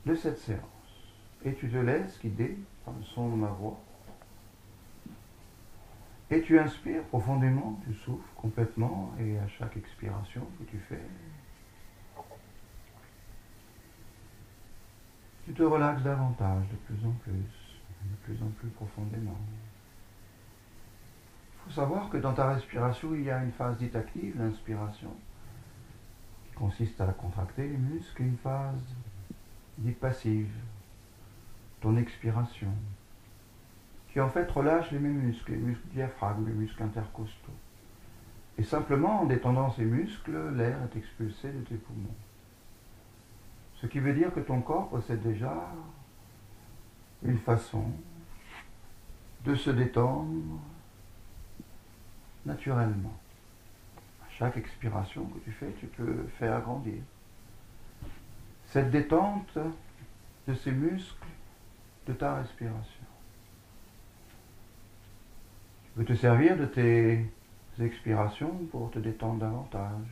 de cette séance. Et tu te laisses guider par le son de ma voix. Et tu inspires profondément, tu souffles complètement, et à chaque expiration que tu fais, tu te relaxes davantage, de plus en plus profondément. Il faut savoir que dans ta respiration, il y a une phase dite active, l'inspiration, qui consiste à contracter les muscles, et une phase dite passive, ton expiration, qui en fait relâche les muscles diaphragme, les muscles intercostaux. Et simplement en détendant ces muscles, l'air est expulsé de tes poumons. Ce qui veut dire que ton corps possède déjà une façon de se détendre naturellement. À chaque expiration que tu fais, tu peux faire agrandir cette détente de ces muscles de ta respiration. Tu peux te servir de tes expirations pour te détendre davantage,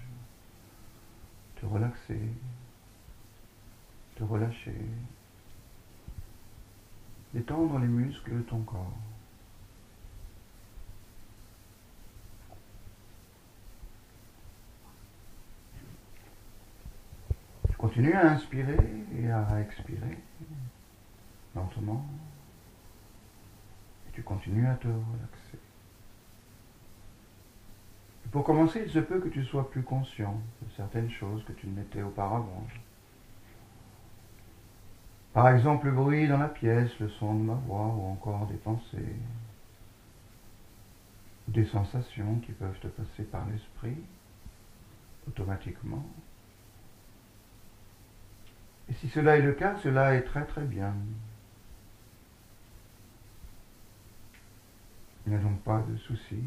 te relaxer, te relâcher, détendre les muscles de ton corps. Tu continues à inspirer et à expirer lentement, et tu continues à te relaxer. Et pour commencer, il se peut que tu sois plus conscient de certaines choses que tu ne l'étais auparavant. Par exemple, le bruit dans la pièce, le son de ma voix, ou encore des pensées, ou des sensations qui peuvent te passer par l'esprit, automatiquement. Et si cela est le cas, cela est très très bien. Il n'y a donc pas de souci,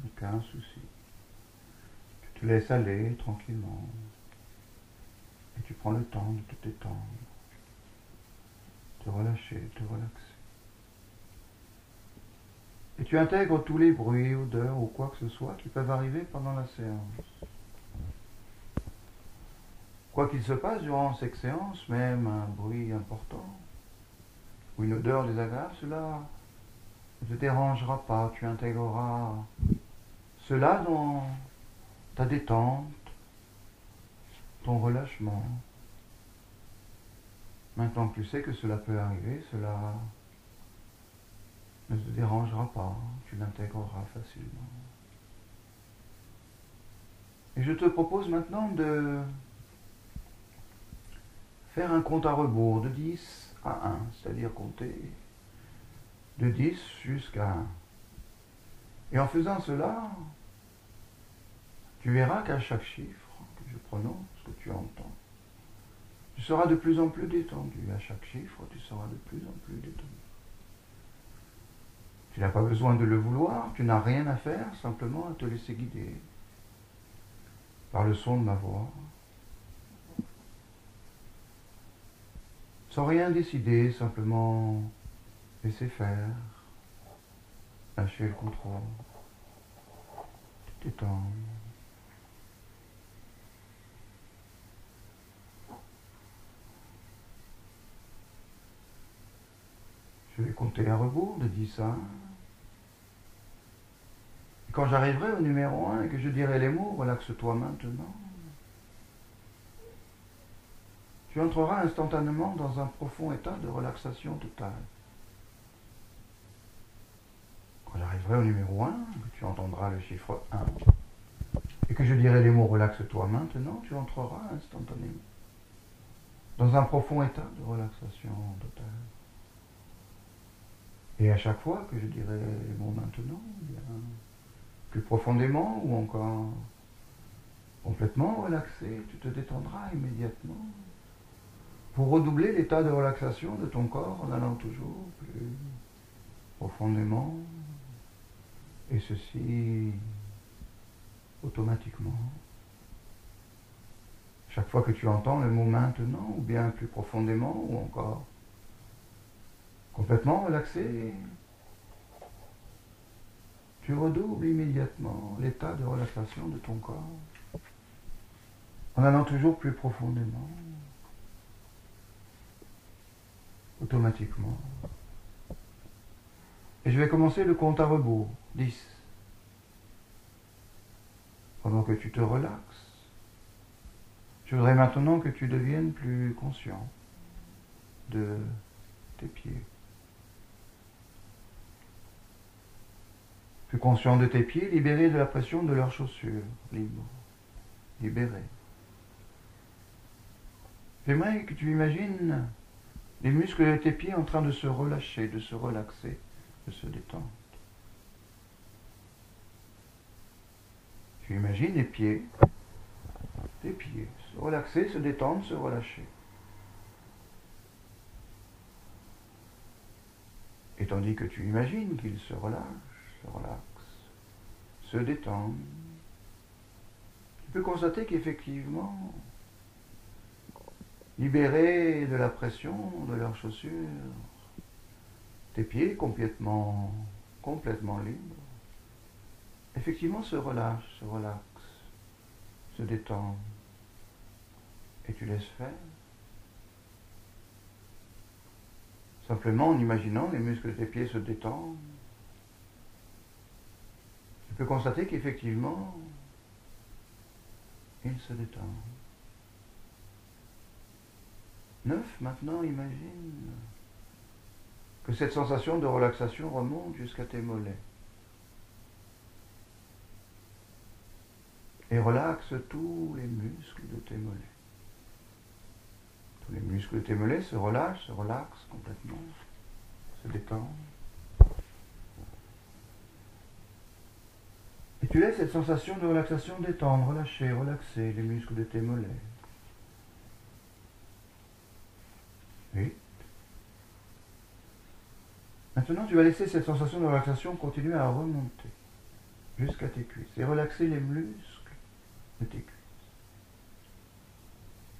aucun souci. Tu te laisses aller tranquillement, et tu prends le temps de te détendre, te relâcher, te relaxer. Et tu intègres tous les bruits, odeurs ou quoi que ce soit qui peuvent arriver pendant la séance. Quoi qu'il se passe durant cette séance, même un bruit important ou une odeur désagréable, cela ne te dérangera pas. Tu intégreras cela dans ta détente, ton relâchement. Maintenant que tu sais que cela peut arriver, cela ne te dérangera pas, tu l'intégreras facilement. Et je te propose maintenant de faire un compte à rebours de 10 à 1, c'est-à-dire compter de 10 jusqu'à 1. Et en faisant cela, tu verras qu'à chaque chiffre que je prononce, que tu entends, tu seras de plus en plus détendu. À chaque chiffre, tu seras de plus en plus détendu. Tu n'as pas besoin de le vouloir, tu n'as rien à faire, simplement à te laisser guider par le son de ma voix. Sans rien décider, simplement laisser faire, lâcher le contrôle, t'étendre. Je vais compter à rebours de 10 à 1. Et quand j'arriverai au numéro 1 et que je dirai les mots, relaxe-toi maintenant, tu entreras instantanément dans un profond état de relaxation totale. Quand j'arriverai au numéro 1, que tu entendras le chiffre 1, et que je dirai les mots relaxe-toi maintenant, tu entreras instantanément dans un profond état de relaxation totale. Et à chaque fois que je dirai les mots maintenant, bien plus profondément ou encore complètement relaxé, tu te détendras immédiatement pour redoubler l'état de relaxation de ton corps en allant toujours plus profondément, et ceci automatiquement. Chaque fois que tu entends le mot maintenant, ou bien plus profondément, ou encore complètement relaxé, tu redoubles immédiatement l'état de relaxation de ton corps en allant toujours plus profondément, automatiquement. Et je vais commencer le compte à rebours, 10. Pendant que tu te relaxes, je voudrais maintenant que tu deviennes plus conscient de tes pieds. Plus conscient de tes pieds, libérés de la pression de leurs chaussures, libres, libérés. J'aimerais que tu imagines les muscles de tes pieds en train de se relâcher, de se relaxer, de se détendre. Tu imagines les pieds se relaxer, se détendre, se relâcher. Et tandis que tu imagines qu'ils se relâchent, se relaxent, se détendent, tu peux constater qu'effectivement, libérés de la pression de leurs chaussures, tes pieds complètement libres, effectivement se relâchent, se relaxent, se détendent, et tu laisses faire. Simplement en imaginant les muscles de tes pieds se détendent, tu peux constater qu'effectivement, ils se détendent. 9, maintenant imagine que cette sensation de relaxation remonte jusqu'à tes mollets. Et relaxe tous les muscles de tes mollets. Tous les muscles de tes mollets se relâchent, se relaxent complètement, se détendent. Et tu laisses cette sensation de relaxation détendre, relâcher, relaxer les muscles de tes mollets. 8. Maintenant, tu vas laisser cette sensation de relaxation continuer à remonter jusqu'à tes cuisses et relaxer les muscles de tes cuisses.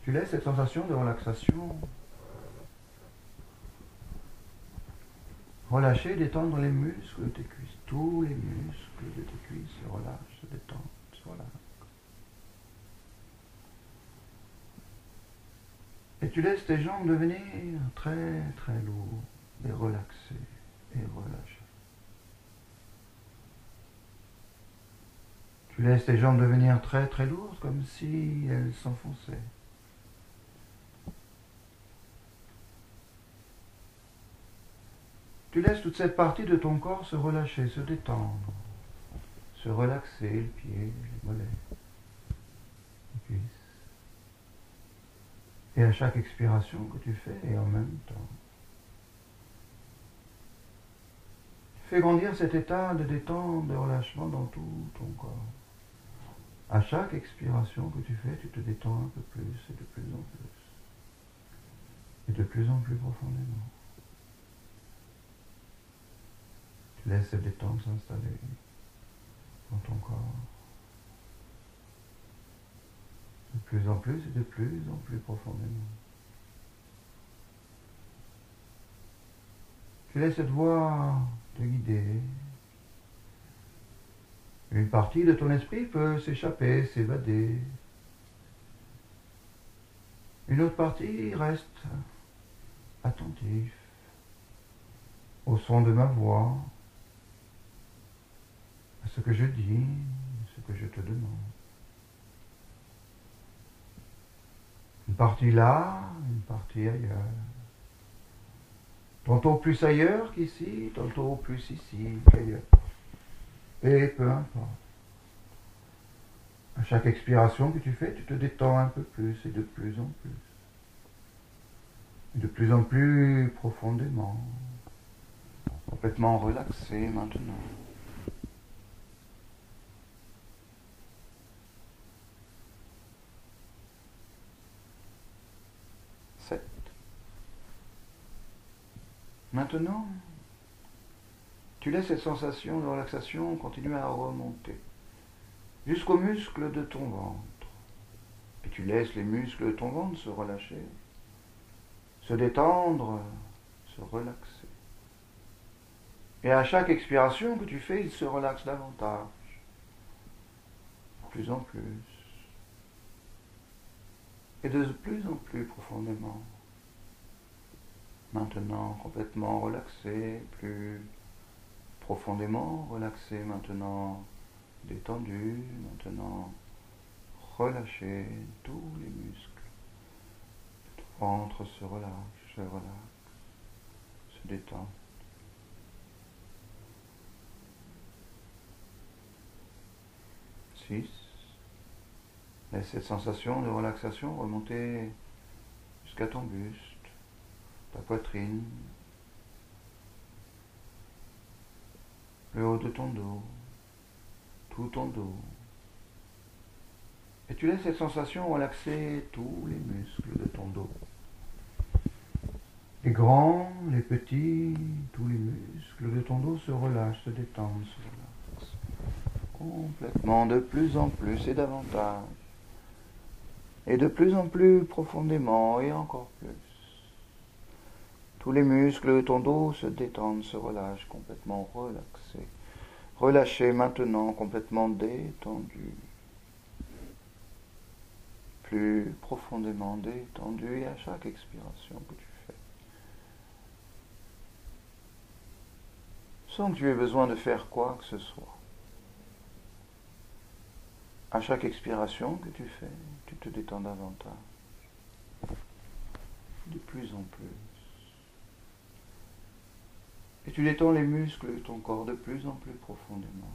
Tu laisses cette sensation de relaxation relâcher, détendre les muscles de tes cuisses. Tous les muscles de tes cuisses se relâchent, se détendent, se relâchent. Et tu laisses tes jambes devenir très très lourdes et relaxées et relâchées. Tu laisses tes jambes devenir très très lourdes comme si elles s'enfonçaient. Tu laisses toute cette partie de ton corps se relâcher, se détendre, se relaxer, les pieds, les mollets, les cuisses. Et à chaque expiration que tu fais, et en même temps, tu fais grandir cet état de détente, de relâchement dans tout ton corps. À chaque expiration que tu fais, tu te détends un peu plus et de plus en plus. Et de plus en plus profondément. Tu laisses cette détente s'installer dans ton corps. De plus en plus et de plus en plus profondément. Tu laisses cette voix te guider. Une partie de ton esprit peut s'échapper, s'évader. Une autre partie reste attentive au son de ma voix, à ce que je dis, à ce que je te demande. Une partie là, une partie ailleurs. Tantôt plus ailleurs qu'ici, tantôt plus ici qu'ailleurs. Et peu importe. À chaque expiration que tu fais, tu te détends un peu plus et de plus en plus. Et de plus en plus profondément. Complètement relaxé maintenant. Maintenant, tu laisses cette sensation de relaxation continuer à remonter jusqu'aux muscles de ton ventre. Et tu laisses les muscles de ton ventre se relâcher, se détendre, se relaxer. Et à chaque expiration que tu fais, ils se relaxent davantage, de plus en plus, et de plus en plus profondément. Maintenant, complètement relaxé, plus profondément relaxé, maintenant détendu, maintenant relâché, tous les muscles. Ton ventre se relâche, se détend. Laisse cette sensation de relaxation remonter jusqu'à ton buste, ta poitrine, le haut de ton dos, tout ton dos. Et tu laisses cette sensation relaxer tous les muscles de ton dos. Les grands, les petits, tous les muscles de ton dos se relâchent, se détendent, se relaxent. Complètement, de plus en plus et davantage. Et de plus en plus profondément et encore plus. Tous les muscles de ton dos se détendent, se relâchent, complètement relaxés. Relâchés maintenant, complètement détendus. Plus profondément détendu et à chaque expiration que tu fais. Sans que tu aies besoin de faire quoi que ce soit. À chaque expiration que tu fais, tu te détends davantage. De plus en plus. Et tu détends les muscles de ton corps de plus en plus profondément.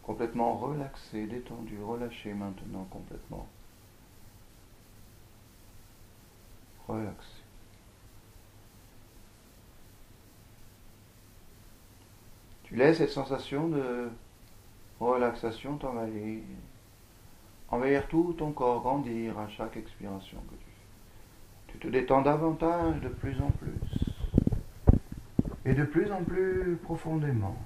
Complètement relaxé, détendu, relâché maintenant complètement. Relaxé. Tu laisses cette sensation de relaxation t'envahir, envahir tout ton corps, grandir à chaque expiration que tu fais. Tu te détends davantage de plus en plus, et de plus en plus profondément.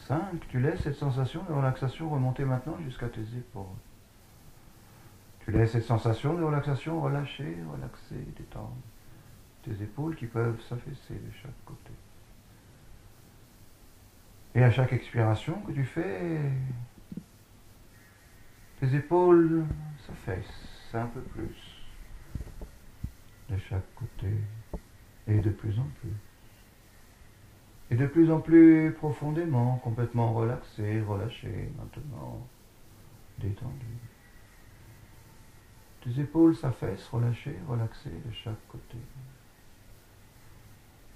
5. Tu laisses cette sensation de relaxation remonter maintenant jusqu'à tes épaules. Tu laisses cette sensation de relaxation relâcher, relaxer, détendre. tes épaules qui peuvent s'affaisser de chaque côté. Et à chaque expiration que tu fais, tes épaules s'affaissent un peu plus de chaque côté et de plus en plus. Et de plus en plus profondément, complètement relaxé, relâché, maintenant détendu. Tes épaules s'affaissent, relâchées, relaxées de chaque côté.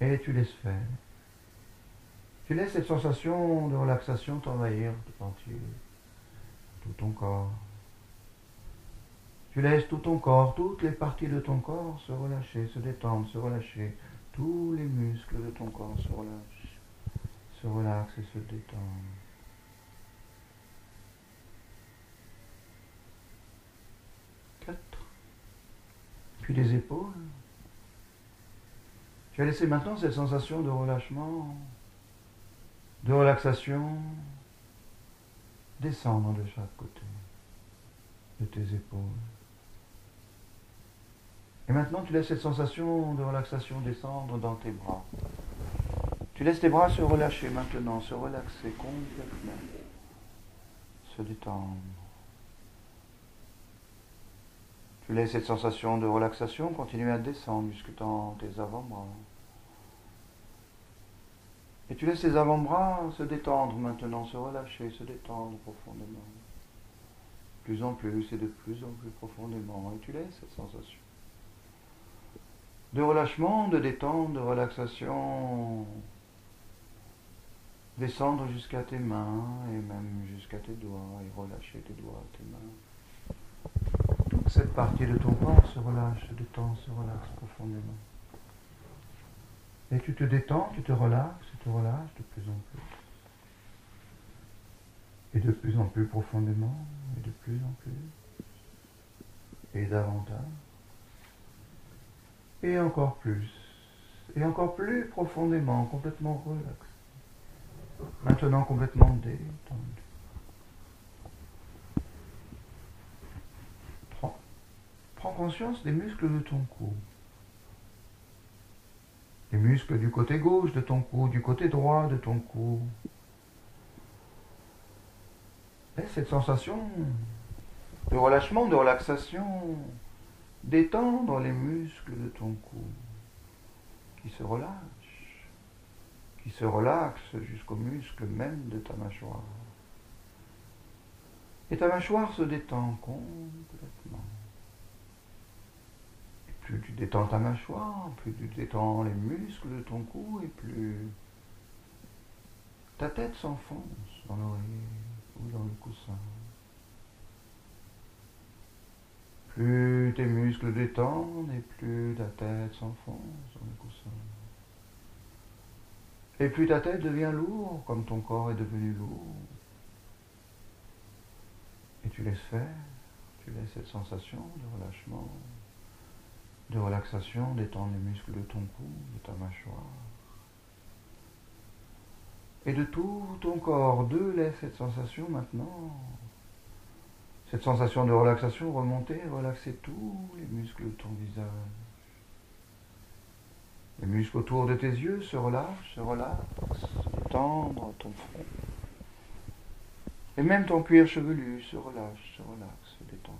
Et tu laisses faire. Tu laisses cette sensation de relaxation t'envahir tout entier, tout ton corps. Tu laisses tout ton corps, toutes les parties de ton corps se relâcher, se détendre, se relâcher. Tous les muscles de ton corps se relâchent, se relaxent et se détendent. Puis les épaules. Tu as laissé maintenant cette sensation de relâchement, de relaxation, descendre de chaque côté de tes épaules. Et maintenant tu laisses cette sensation de relaxation descendre dans tes bras. Tu laisses tes bras se relâcher maintenant, se relaxer complètement, se détendre. Tu laisses cette sensation de relaxation continuer à descendre jusque dans tes avant-bras. Et tu laisses tes avant-bras se détendre maintenant, se relâcher, se détendre profondément. De plus en plus et de plus en plus profondément. Et tu laisses cette sensation de relâchement, de détente, de relaxation descendre jusqu'à tes mains et même jusqu'à tes doigts et relâcher tes doigts, tes mains. Toute cette partie de ton corps se relâche, se détend, se relaxe profondément. Et tu te détends, tu te relâches de plus en plus. Et de plus en plus profondément, et de plus en plus. Et davantage. Et encore plus profondément, complètement relaxé. Maintenant complètement détendu. Prends conscience des muscles de ton cou. Les muscles du côté gauche de ton cou, du côté droit de ton cou. Laisse cette sensation de relâchement, de relaxation, détendre les muscles de ton cou, qui se relaxent jusqu'aux muscles même de ta mâchoire. Et ta mâchoire se détend complètement. Et plus tu détends ta mâchoire, plus tu détends les muscles de ton cou, et plus ta tête s'enfonce dans l'oreiller ou dans le coussin. Plus tes muscles détendent et plus ta tête s'enfonce dans le coussin. Et plus ta tête devient lourde, comme ton corps est devenu lourd. Et tu laisses faire, tu laisses cette sensation de relâchement, de relaxation, détendre les muscles de ton cou, de ta mâchoire. Et de tout ton corps, laisse cette sensation maintenant. Cette sensation de relaxation remonter, relaxer tous les muscles de ton visage. Les muscles autour de tes yeux se relaxent, détendre ton front. Et même ton cuir chevelu se relâche, se détend.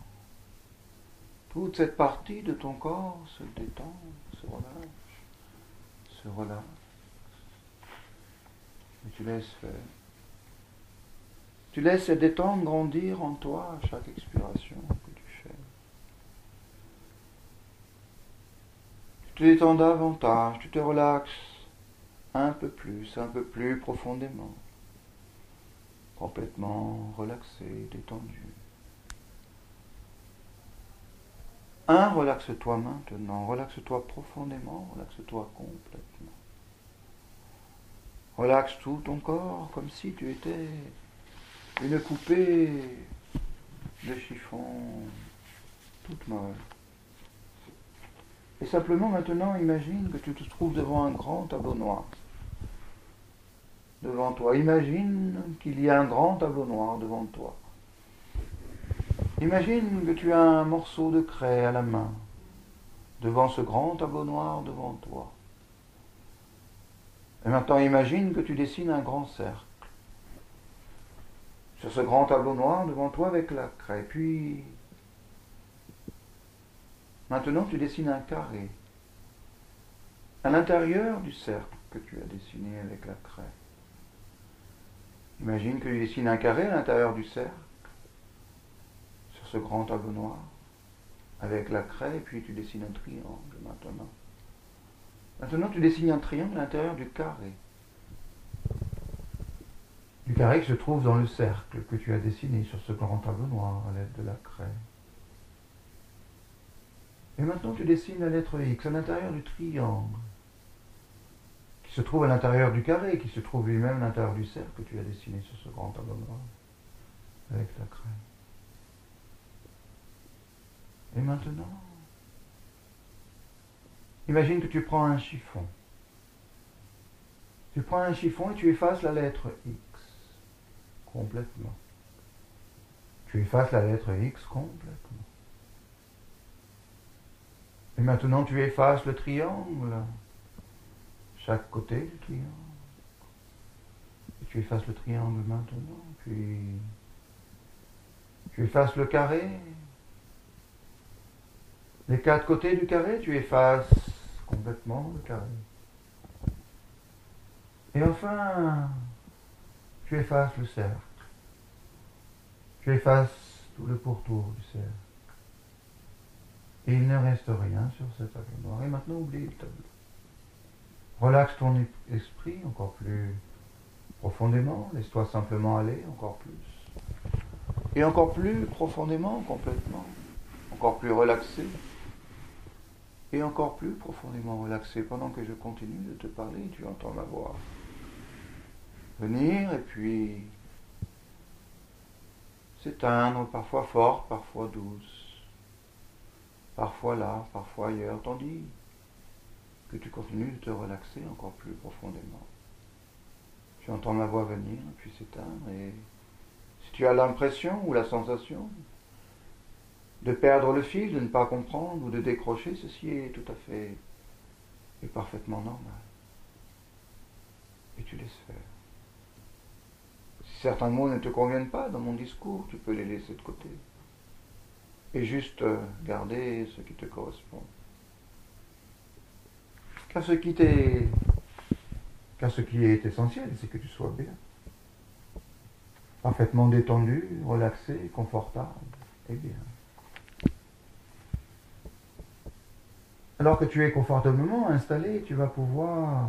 Toute cette partie de ton corps se détend, se relaxe. Et tu laisses faire. Tu laisses cette détente grandir en toi à chaque expiration que tu fais. Tu te détends davantage, tu te relaxes un peu plus profondément. Complètement relaxé, détendu. Relaxe-toi maintenant, relaxe-toi profondément, relaxe-toi complètement. Relaxe tout ton corps comme si tu étais une poupée de chiffon toute molle. Et simplement maintenant imagine que tu te trouves devant un grand tableau noir. Devant toi, imagine qu'il y a un grand tableau noir devant toi. Imagine que tu as un morceau de craie à la main, devant ce grand tableau noir devant toi. Et maintenant imagine que tu dessines un grand cercle sur ce grand tableau noir devant toi avec la craie. Puis maintenant tu dessines un carré à l'intérieur du cercle que tu as dessiné avec la craie. Imagine que tu dessines un carré à l'intérieur du cercle sur ce grand tableau noir avec la craie, et puis tu dessines un triangle maintenant. Maintenant tu dessines un triangle à l'intérieur du carré. Du carré qui se trouve dans le cercle que tu as dessiné sur ce grand tableau noir à l'aide de la craie. Et maintenant tu dessines la lettre X à l'intérieur du triangle qui se trouve à l'intérieur du carré, qui se trouve lui-même à l'intérieur du cercle que tu as dessiné sur ce grand tableau noir avec la craie. Et maintenant, imagine que tu prends un chiffon. Tu prends un chiffon et tu effaces la lettre X complètement. Tu effaces la lettre X complètement. Et maintenant tu effaces le triangle, chaque côté du triangle. Et tu effaces le triangle maintenant, puis tu effaces le carré. Les 4 côtés du carré, tu effaces complètement le carré. Et enfin, tu effaces le cercle. Tu effaces tout le pourtour du cercle. Et il ne reste rien sur ce tableau noir. Et maintenant, oublie le tableau. Relaxe ton esprit encore plus profondément. Laisse-toi simplement aller encore plus. Et encore plus profondément, complètement. Encore plus relaxé. Et encore plus profondément relaxé. Pendant que je continue de te parler, tu entends ma voix venir et puis s'éteindre, parfois forte, parfois douce, parfois là, parfois ailleurs, tandis que tu continues de te relaxer encore plus profondément. Tu entends ma voix venir et puis s'éteindre, et si tu as l'impression ou la sensation de perdre le fil, de ne pas comprendre ou de décrocher, ceci est tout à fait et parfaitement normal. Et tu laisses faire. Si certains mots ne te conviennent pas dans mon discours, tu peux les laisser de côté. Et juste garder ce qui te correspond. Car ce qui est essentiel, c'est que tu sois bien. Parfaitement détendu, relaxé, confortable et bien. Alors que tu es confortablement installé, tu vas pouvoir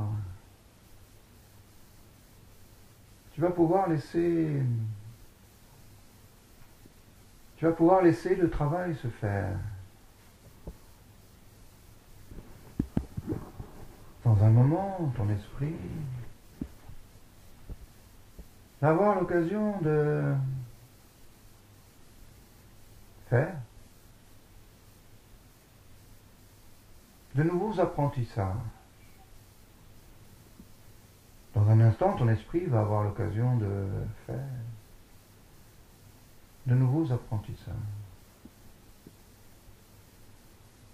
laisser le travail se faire. Dans un moment, ton esprit va avoir l'occasion de faire de nouveaux apprentissages. Dans un instant, ton esprit va avoir l'occasion de faire de nouveaux apprentissages.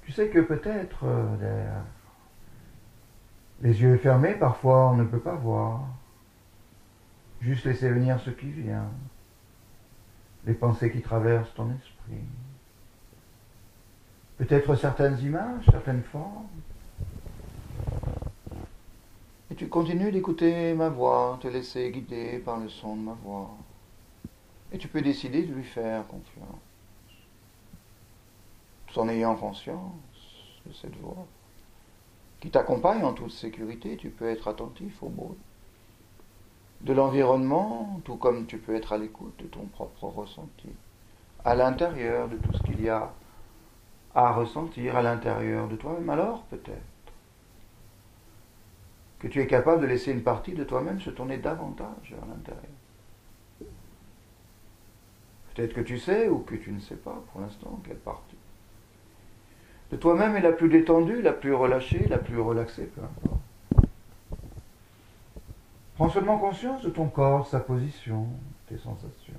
Tu sais que peut-être les yeux fermés, parfois on ne peut pas voir. Juste laisser venir ce qui vient, les pensées qui traversent ton esprit. Peut-être certaines images, certaines formes. Et tu continues d'écouter ma voix, te laisser guider par le son de ma voix. Et tu peux décider de lui faire confiance. Tout en ayant conscience de cette voix qui t'accompagne en toute sécurité, tu peux être attentif au bruit de l'environnement, tout comme tu peux être à l'écoute de ton propre ressenti, à l'intérieur de tout ce qu'il y a à ressentir à l'intérieur de toi-même. Alors peut-être que tu es capable de laisser une partie de toi-même se tourner davantage vers l'intérieur. Peut-être que tu sais ou que tu ne sais pas pour l'instant quelle partie de toi-même est la plus détendue, la plus relâchée, la plus relaxée, peu importe. Prends seulement conscience de ton corps, sa position, tes sensations.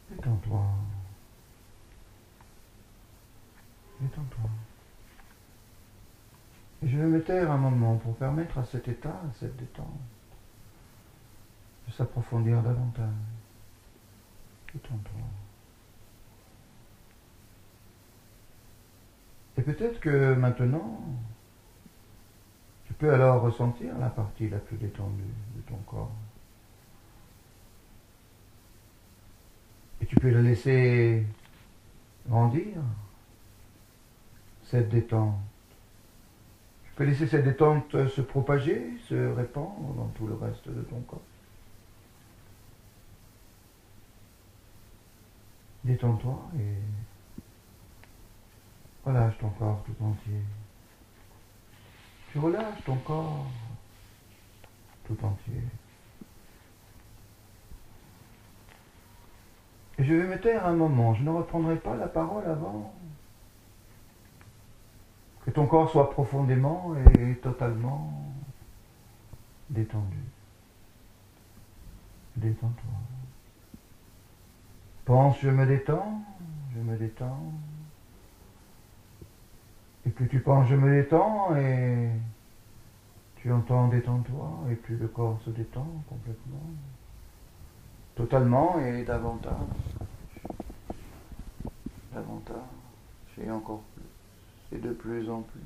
Détends-toi. Détends-toi. Et je vais me taire un moment pour permettre à cet état, à cette détente, de s'approfondir davantage. Détends-toi. Et peut-être que maintenant, tu peux alors ressentir la partie la plus détendue de ton corps. Et tu peux la laisser grandir, cette détente. Tu peux laisser cette détente se propager, se répandre dans tout le reste de ton corps. Détends-toi et relâche ton corps tout entier. Tu relâches ton corps tout entier. Et je vais me taire un moment, je ne reprendrai pas la parole avant que ton corps soit profondément et totalement détendu. Détends-toi. Pense, je me détends, je me détends. Et plus tu penses, je me détends, et tu entends détends-toi, et plus le corps se détend complètement, totalement et davantage, et encore plus, et de plus en plus,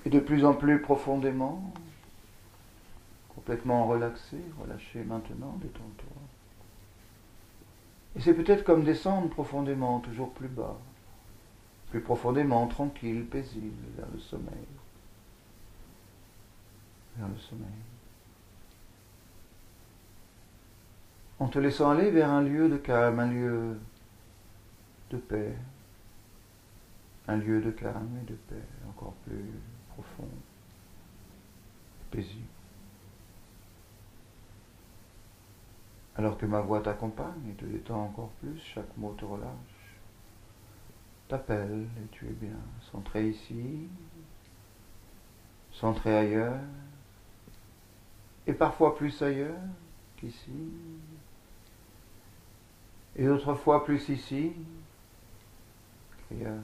et de plus en plus profondément, complètement relaxé, relâché maintenant, détends-toi. Et c'est peut-être comme descendre profondément, toujours plus bas, plus profondément, tranquille, paisible, vers le sommeil. Vers le sommeil. En te laissant aller vers un lieu de calme, un lieu de paix. Un lieu de calme et de paix, encore plus profond, paisible. Alors que ma voix t'accompagne et te détend encore plus, chaque mot te relâche, t'appelle et tu es bien, centré ici, centré ailleurs, et parfois plus ailleurs qu'ici, et d'autres fois plus ici qu'ailleurs.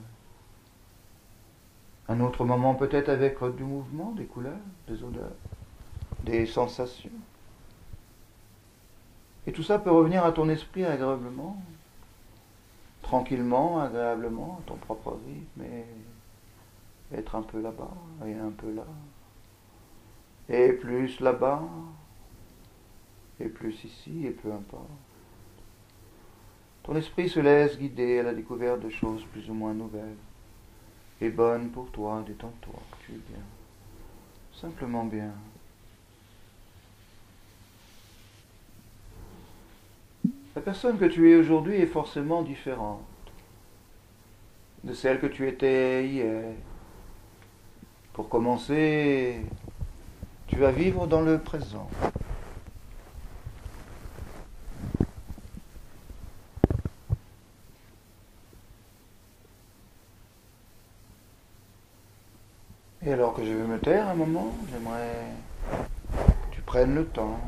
Un autre moment peut-être avec du mouvement, des couleurs, des odeurs, des sensations. Et tout ça peut revenir à ton esprit agréablement, tranquillement, agréablement, à ton propre rythme, et être un peu là-bas et un peu là, et plus là-bas, et plus ici, et peu importe. Ton esprit se laisse guider à la découverte de choses plus ou moins nouvelles, et bonnes pour toi, détends-toi, tu es bien, simplement bien. La personne que tu es aujourd'hui est forcément différente de celle que tu étais hier. Pour commencer, tu vas vivre dans le présent. Et alors que je vais me taire un moment, j'aimerais que tu prennes le temps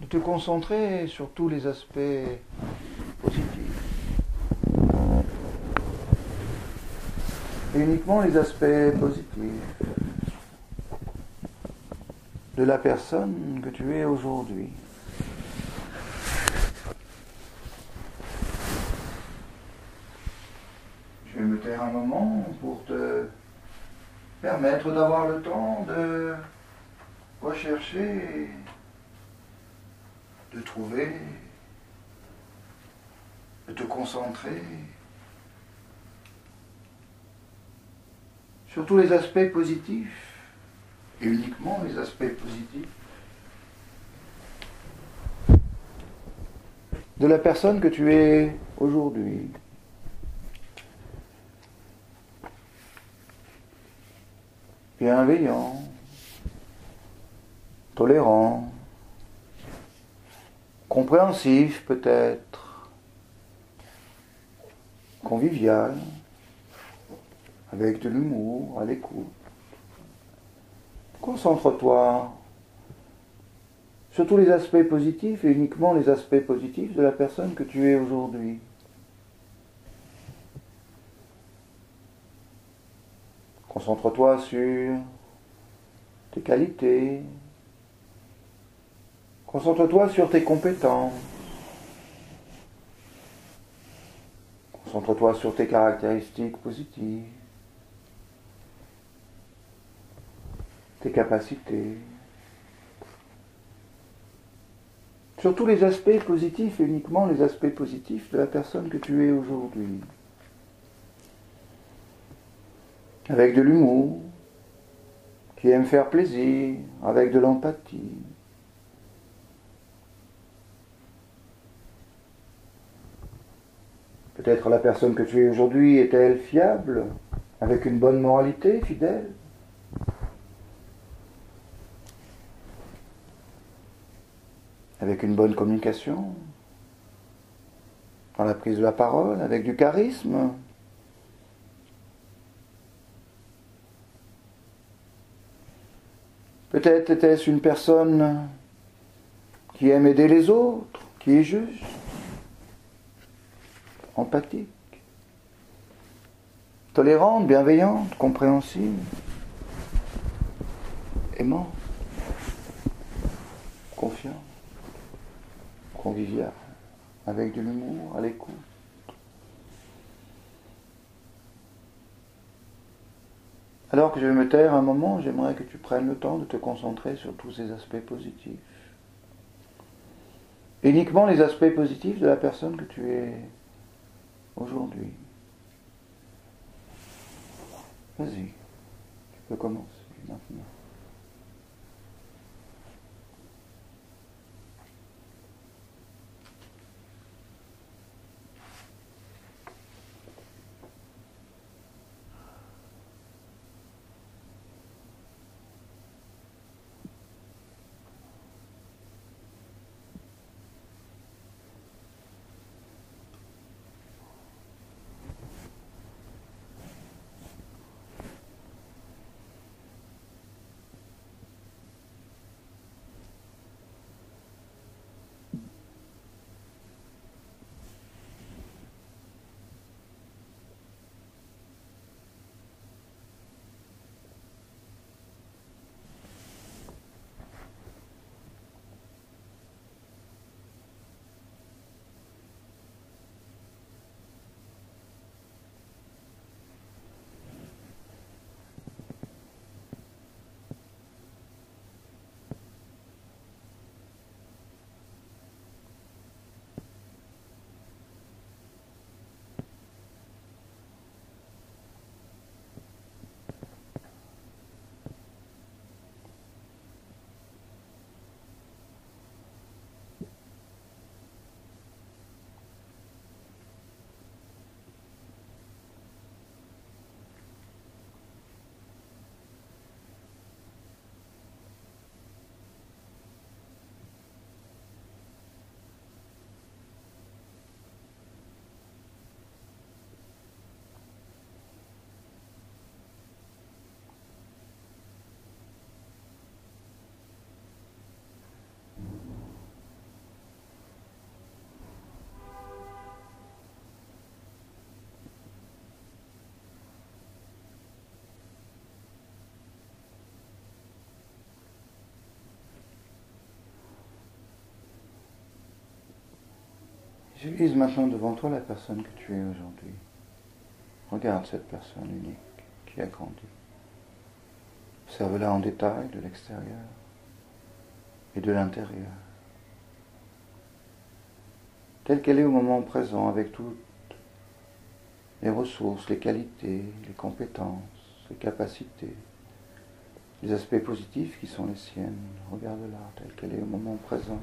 de te concentrer sur tous les aspects positifs. Et uniquement les aspects positifs de la personne que tu es aujourd'hui. Je vais me taire un moment pour te permettre d'avoir le temps de rechercher, de trouver, de te concentrer sur tous les aspects positifs, et uniquement les aspects positifs de la personne que tu es aujourd'hui. Bienveillant, tolérant, compréhensif peut-être, convivial, avec de l'humour, à l'écoute. Concentre-toi sur tous les aspects positifs et uniquement les aspects positifs de la personne que tu es aujourd'hui. Concentre-toi sur tes qualités. Concentre-toi sur tes compétences. Concentre-toi sur tes caractéristiques positives, tes capacités. Sur tous les aspects positifs et uniquement les aspects positifs de la personne que tu es aujourd'hui. Avec de l'humour, qui aime faire plaisir, avec de l'empathie. Peut-être la personne que tu es aujourd'hui est-elle fiable, avec une bonne moralité, fidèle? Avec une bonne communication, dans la prise de la parole, avec du charisme. Peut-être était-ce une personne qui aime aider les autres, qui est juste, empathique, tolérante, bienveillante, compréhensive, aimante, confiante, conviviale, avec de l'humour, à l'écoute. Alors que je vais me taire un moment, j'aimerais que tu prennes le temps de te concentrer sur tous ces aspects positifs. Uniquement les aspects positifs de la personne que tu es aujourd'hui. Vas-y, tu peux commencer maintenant. Je vise maintenant devant toi la personne que tu es aujourd'hui. Regarde cette personne unique qui a grandi. Observe-la en détail de l'extérieur et de l'intérieur. Telle qu'elle est au moment présent, avec toutes les ressources, les qualités, les compétences, les capacités, les aspects positifs qui sont les siennes. Regarde-la telle qu'elle est au moment présent,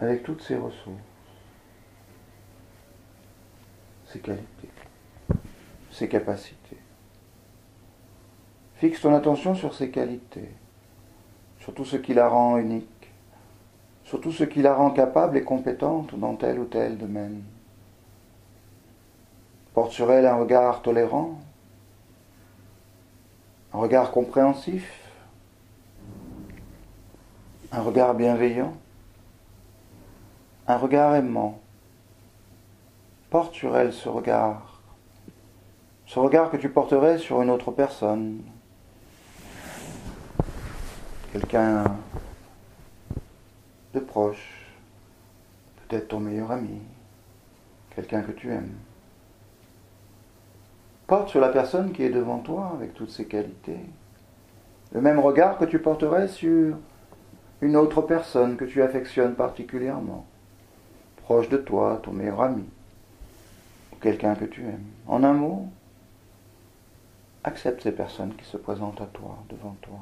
avec toutes ses ressources, ses qualités, ses capacités. Fixe ton attention sur ses qualités, sur tout ce qui la rend unique, sur tout ce qui la rend capable et compétente dans tel ou tel domaine. Porte sur elle un regard tolérant, un regard compréhensif, un regard bienveillant, un regard aimant. Porte sur elle ce regard ce regard que tu porterais sur une autre personne, quelqu'un de proche, peut-être ton meilleur ami, quelqu'un que tu aimes. Porte sur la personne qui est devant toi avec toutes ses qualités le même regard que tu porterais sur une autre personne que tu affectionnes particulièrement, proche de toi, ton meilleur ami, ou quelqu'un que tu aimes. En un mot, accepte ces personnes qui se présentent à toi, devant toi.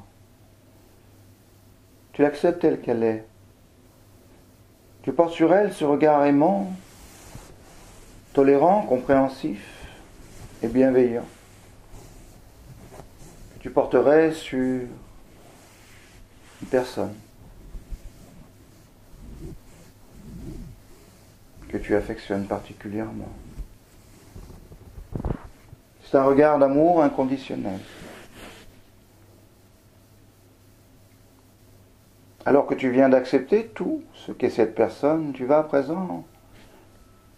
Tu l'acceptes telle qu'elle est. Tu portes sur elle ce regard aimant, tolérant, compréhensif et bienveillant. Tu porterais sur une personne que tu affectionnes particulièrement. C'est un regard d'amour inconditionnel. Alors que tu viens d'accepter tout ce qu'est cette personne, tu vas à présent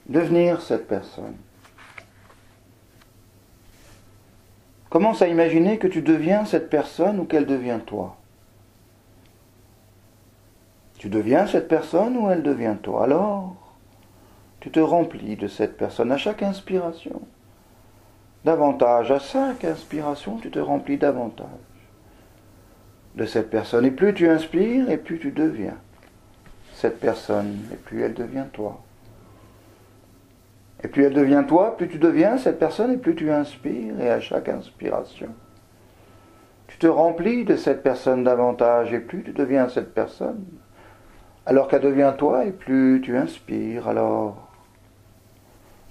devenir cette personne. Commence à imaginer que tu deviens cette personne ou qu'elle devient toi. Tu deviens cette personne ou elle devient toi. Alors, tu te remplis de cette personne à chaque inspiration. Davantage, à chaque inspiration, tu te remplis davantage de cette personne. Et plus tu inspires, et plus tu deviens cette personne, et plus elle devient toi. Et plus elle devient toi, plus tu deviens cette personne, et plus tu inspires, et à chaque inspiration, tu te remplis de cette personne davantage, et plus tu deviens cette personne, alors qu'elle devient toi, et plus tu inspires, alors,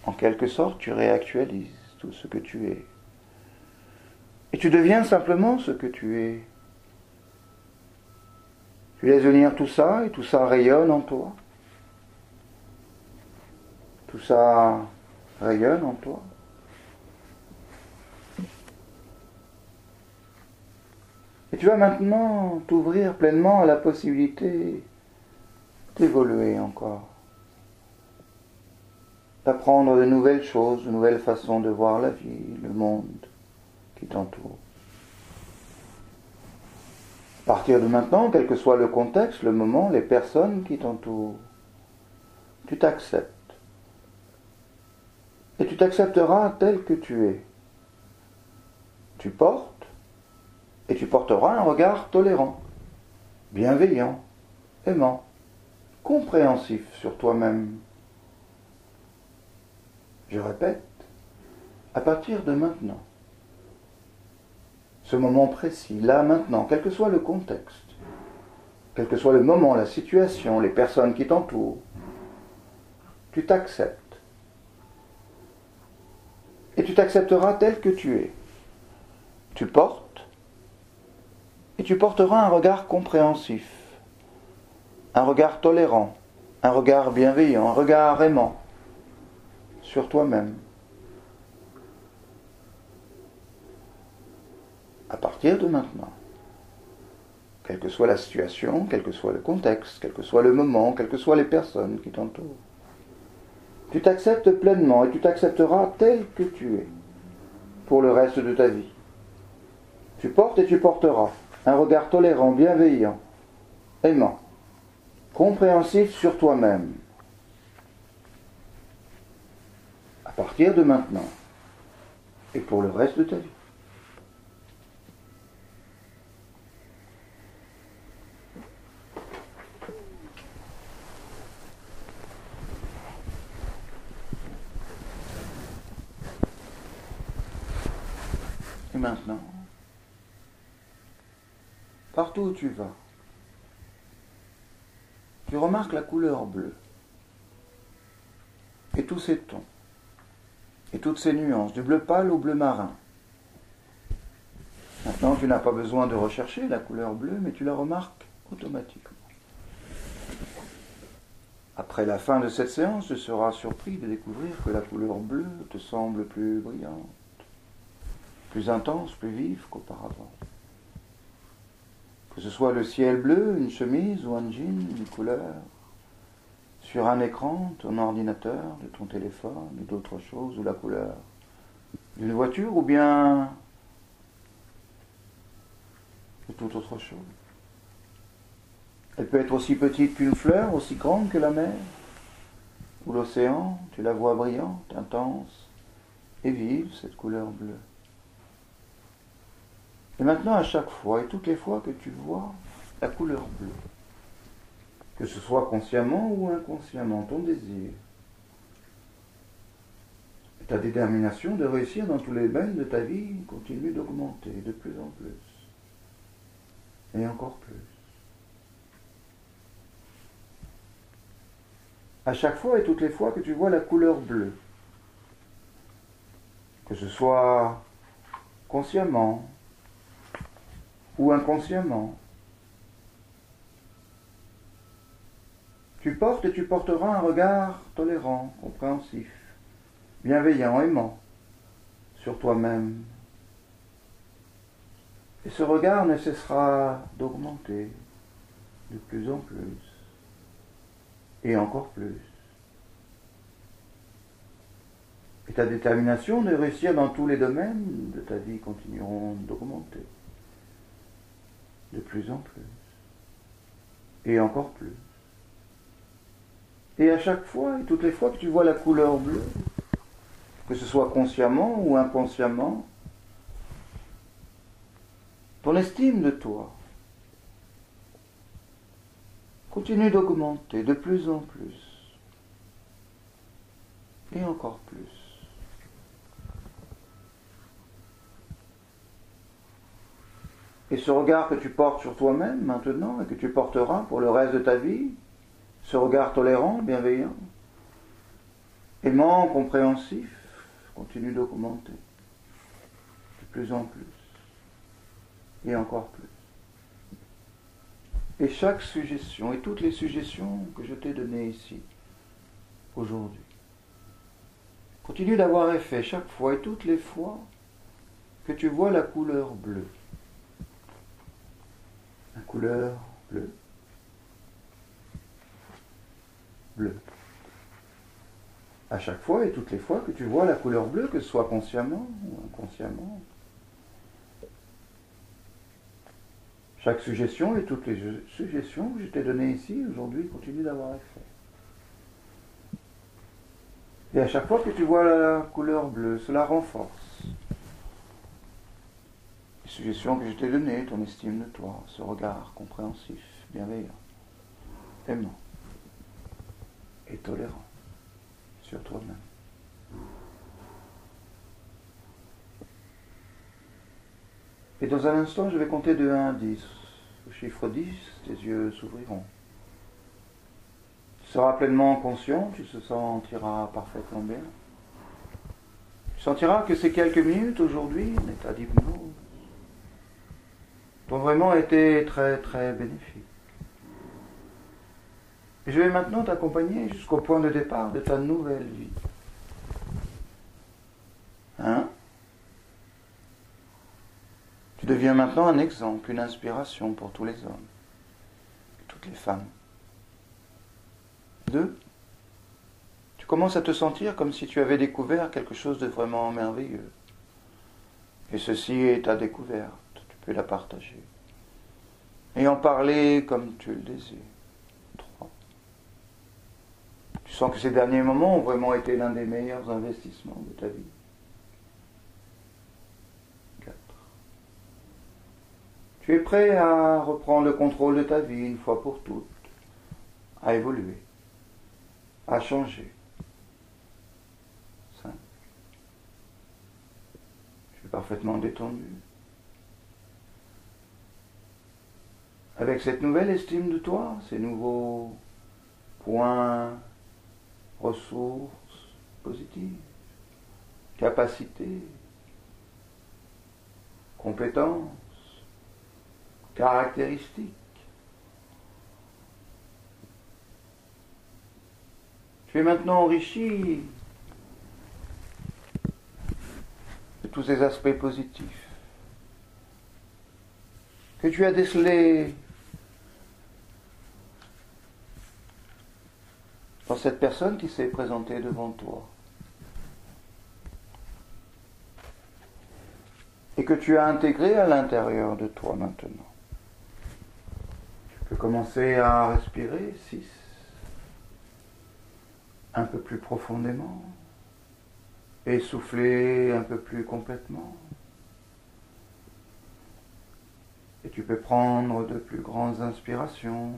en quelque sorte, tu réactualises tout ce que tu es. Et tu deviens simplement ce que tu es. Tu laisses venir tout ça, et tout ça rayonne en toi. Tout ça rayonne en toi. Et tu vas maintenant t'ouvrir pleinement à la possibilité d'évoluer encore, d'apprendre de nouvelles choses, de nouvelles façons de voir la vie, le monde qui t'entoure. À partir de maintenant, quel que soit le contexte, le moment, les personnes qui t'entourent, tu t'acceptes. Et tu t'accepteras tel que tu es. Tu portes, et tu porteras un regard tolérant, bienveillant, aimant, compréhensif sur toi-même. Je répète, à partir de maintenant, ce moment précis, là, maintenant, quel que soit le contexte, quel que soit le moment, la situation, les personnes qui t'entourent, tu t'acceptes. Et tu t'accepteras tel que tu es. Tu portes, et tu porteras un regard compréhensif, un regard tolérant, un regard bienveillant, un regard aimant sur toi-même. À partir de maintenant, quelle que soit la situation, quel que soit le contexte, quel que soit le moment, quelles que soient les personnes qui t'entourent, tu t'acceptes pleinement et tu t'accepteras tel que tu es pour le reste de ta vie. Tu portes et tu porteras un regard tolérant, bienveillant, aimant, compréhensif sur toi-même. À partir de maintenant et pour le reste de ta vie. Et maintenant, partout où tu vas, tu remarques la couleur bleue et tous ces tons et toutes ces nuances, du bleu pâle au bleu marin. Maintenant, tu n'as pas besoin de rechercher la couleur bleue, mais tu la remarques automatiquement. Après la fin de cette séance, tu seras surpris de découvrir que la couleur bleue te semble plus brillante, plus intense, plus vive qu'auparavant. Que ce soit le ciel bleu, une chemise ou un jean, une couleur, sur un écran, ton ordinateur, de ton téléphone, ou d'autres choses, ou la couleur d'une voiture ou bien de toute autre chose. Elle peut être aussi petite qu'une fleur, aussi grande que la mer, ou l'océan, tu la vois brillante, intense et vive, cette couleur bleue. Et maintenant, à chaque fois, et toutes les fois que tu vois la couleur bleue, que ce soit consciemment ou inconsciemment, ton désir, ta détermination de réussir dans tous les domaines de ta vie continue d'augmenter de plus en plus, et encore plus. À chaque fois et toutes les fois que tu vois la couleur bleue, que ce soit consciemment ou inconsciemment, tu portes et tu porteras un regard tolérant, compréhensif, bienveillant, aimant sur toi-même. Et ce regard ne cessera d'augmenter de plus en plus, et encore plus. Et ta détermination de réussir dans tous les domaines de ta vie continueront d'augmenter de plus en plus, et encore plus. Et à chaque fois, et toutes les fois que tu vois la couleur bleue, que ce soit consciemment ou inconsciemment, ton estime de toi continue d'augmenter de plus en plus, et encore plus. Et ce regard que tu portes sur toi-même maintenant, et que tu porteras pour le reste de ta vie, ce regard tolérant, bienveillant, aimant, compréhensif, continue d'augmenter de plus en plus, et encore plus. Et chaque suggestion, et toutes les suggestions que je t'ai données ici, aujourd'hui, continue d'avoir effet chaque fois et toutes les fois que tu vois la couleur bleue. La couleur bleue. Bleu. À chaque fois et toutes les fois que tu vois la couleur bleue, que ce soit consciemment ou inconsciemment. Chaque suggestion et toutes les suggestions que je t'ai données ici aujourd'hui continuent d'avoir effet. Et à chaque fois que tu vois la couleur bleue, cela renforce les suggestions que je t'ai données, ton estime de toi, ce regard compréhensif, bienveillant, aimant et tolérant sur toi-même. Et dans un instant, je vais compter de 1 à 10. Au chiffre 10, tes yeux s'ouvriront. Tu seras pleinement conscient, tu te sentiras parfaitement bien. Tu sentiras que ces quelques minutes aujourd'hui, en état d'hypnose, t'ont vraiment été très très bénéfiques. Et je vais maintenant t'accompagner jusqu'au point de départ de ta nouvelle vie. Tu deviens maintenant un exemple, une inspiration pour tous les hommes, toutes les femmes. 2, tu commences à te sentir comme si tu avais découvert quelque chose de vraiment merveilleux. Et ceci est ta découverte, tu peux la partager. Et en parler comme tu le désires. 3, tu sens que ces derniers moments ont vraiment été l'un des meilleurs investissements de ta vie. 4, tu es prêt à reprendre le contrôle de ta vie une fois pour toutes, à évoluer, à changer. 5, je suis parfaitement détendu. Avec cette nouvelle estime de toi, ces nouveaux points, ressources positives, capacités, compétences, caractéristiques, tu es maintenant enrichi de tous ces aspects positifs que tu as décelés dans cette personne qui s'est présentée devant toi. et que tu as intégré à l'intérieur de toi maintenant. Tu peux commencer à respirer 6, un peu plus profondément, et souffler un peu plus complètement. Et tu peux prendre de plus grandes inspirations,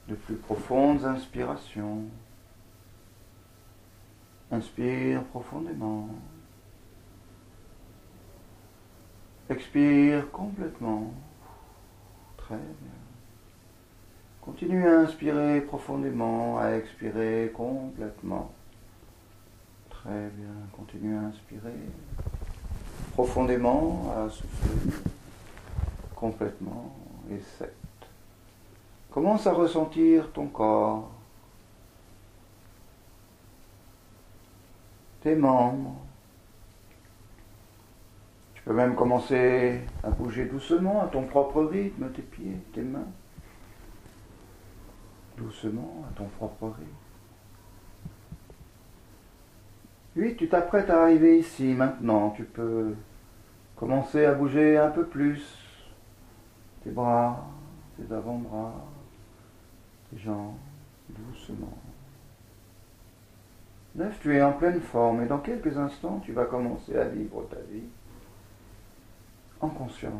de plus profondes inspirations. Inspire profondément. Expire complètement. Très bien. Continue à inspirer profondément, à expirer complètement. Très bien. Continue à inspirer profondément, à souffler complètement. Et 7. Commence à ressentir ton corps, tes membres. Tu peux même commencer à bouger doucement à ton propre rythme, tes pieds, tes mains. Doucement à ton propre rythme. 8, tu t'apprêtes à arriver ici, maintenant. Tu peux commencer à bouger un peu plus tes bras, tes avant-bras, tes jambes, doucement. 9, tu es en pleine forme et dans quelques instants, tu vas commencer à vivre ta vie en conscience.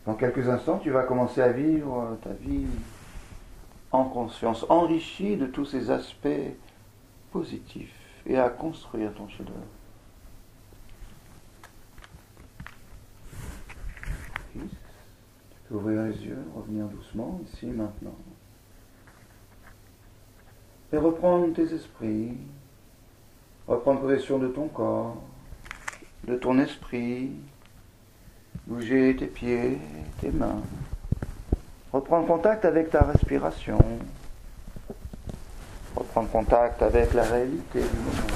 Dans quelques instants, tu vas commencer à vivre ta vie en conscience, enrichie de tous ces aspects positifs et à construire ton chef-d'œuvre. 10, tu peux ouvrir les yeux, revenir doucement ici, maintenant. Et reprendre tes esprits, reprendre possession de ton corps, de ton esprit, bouger tes pieds, tes mains, reprendre contact avec ta respiration, reprendre contact avec la réalité du moment.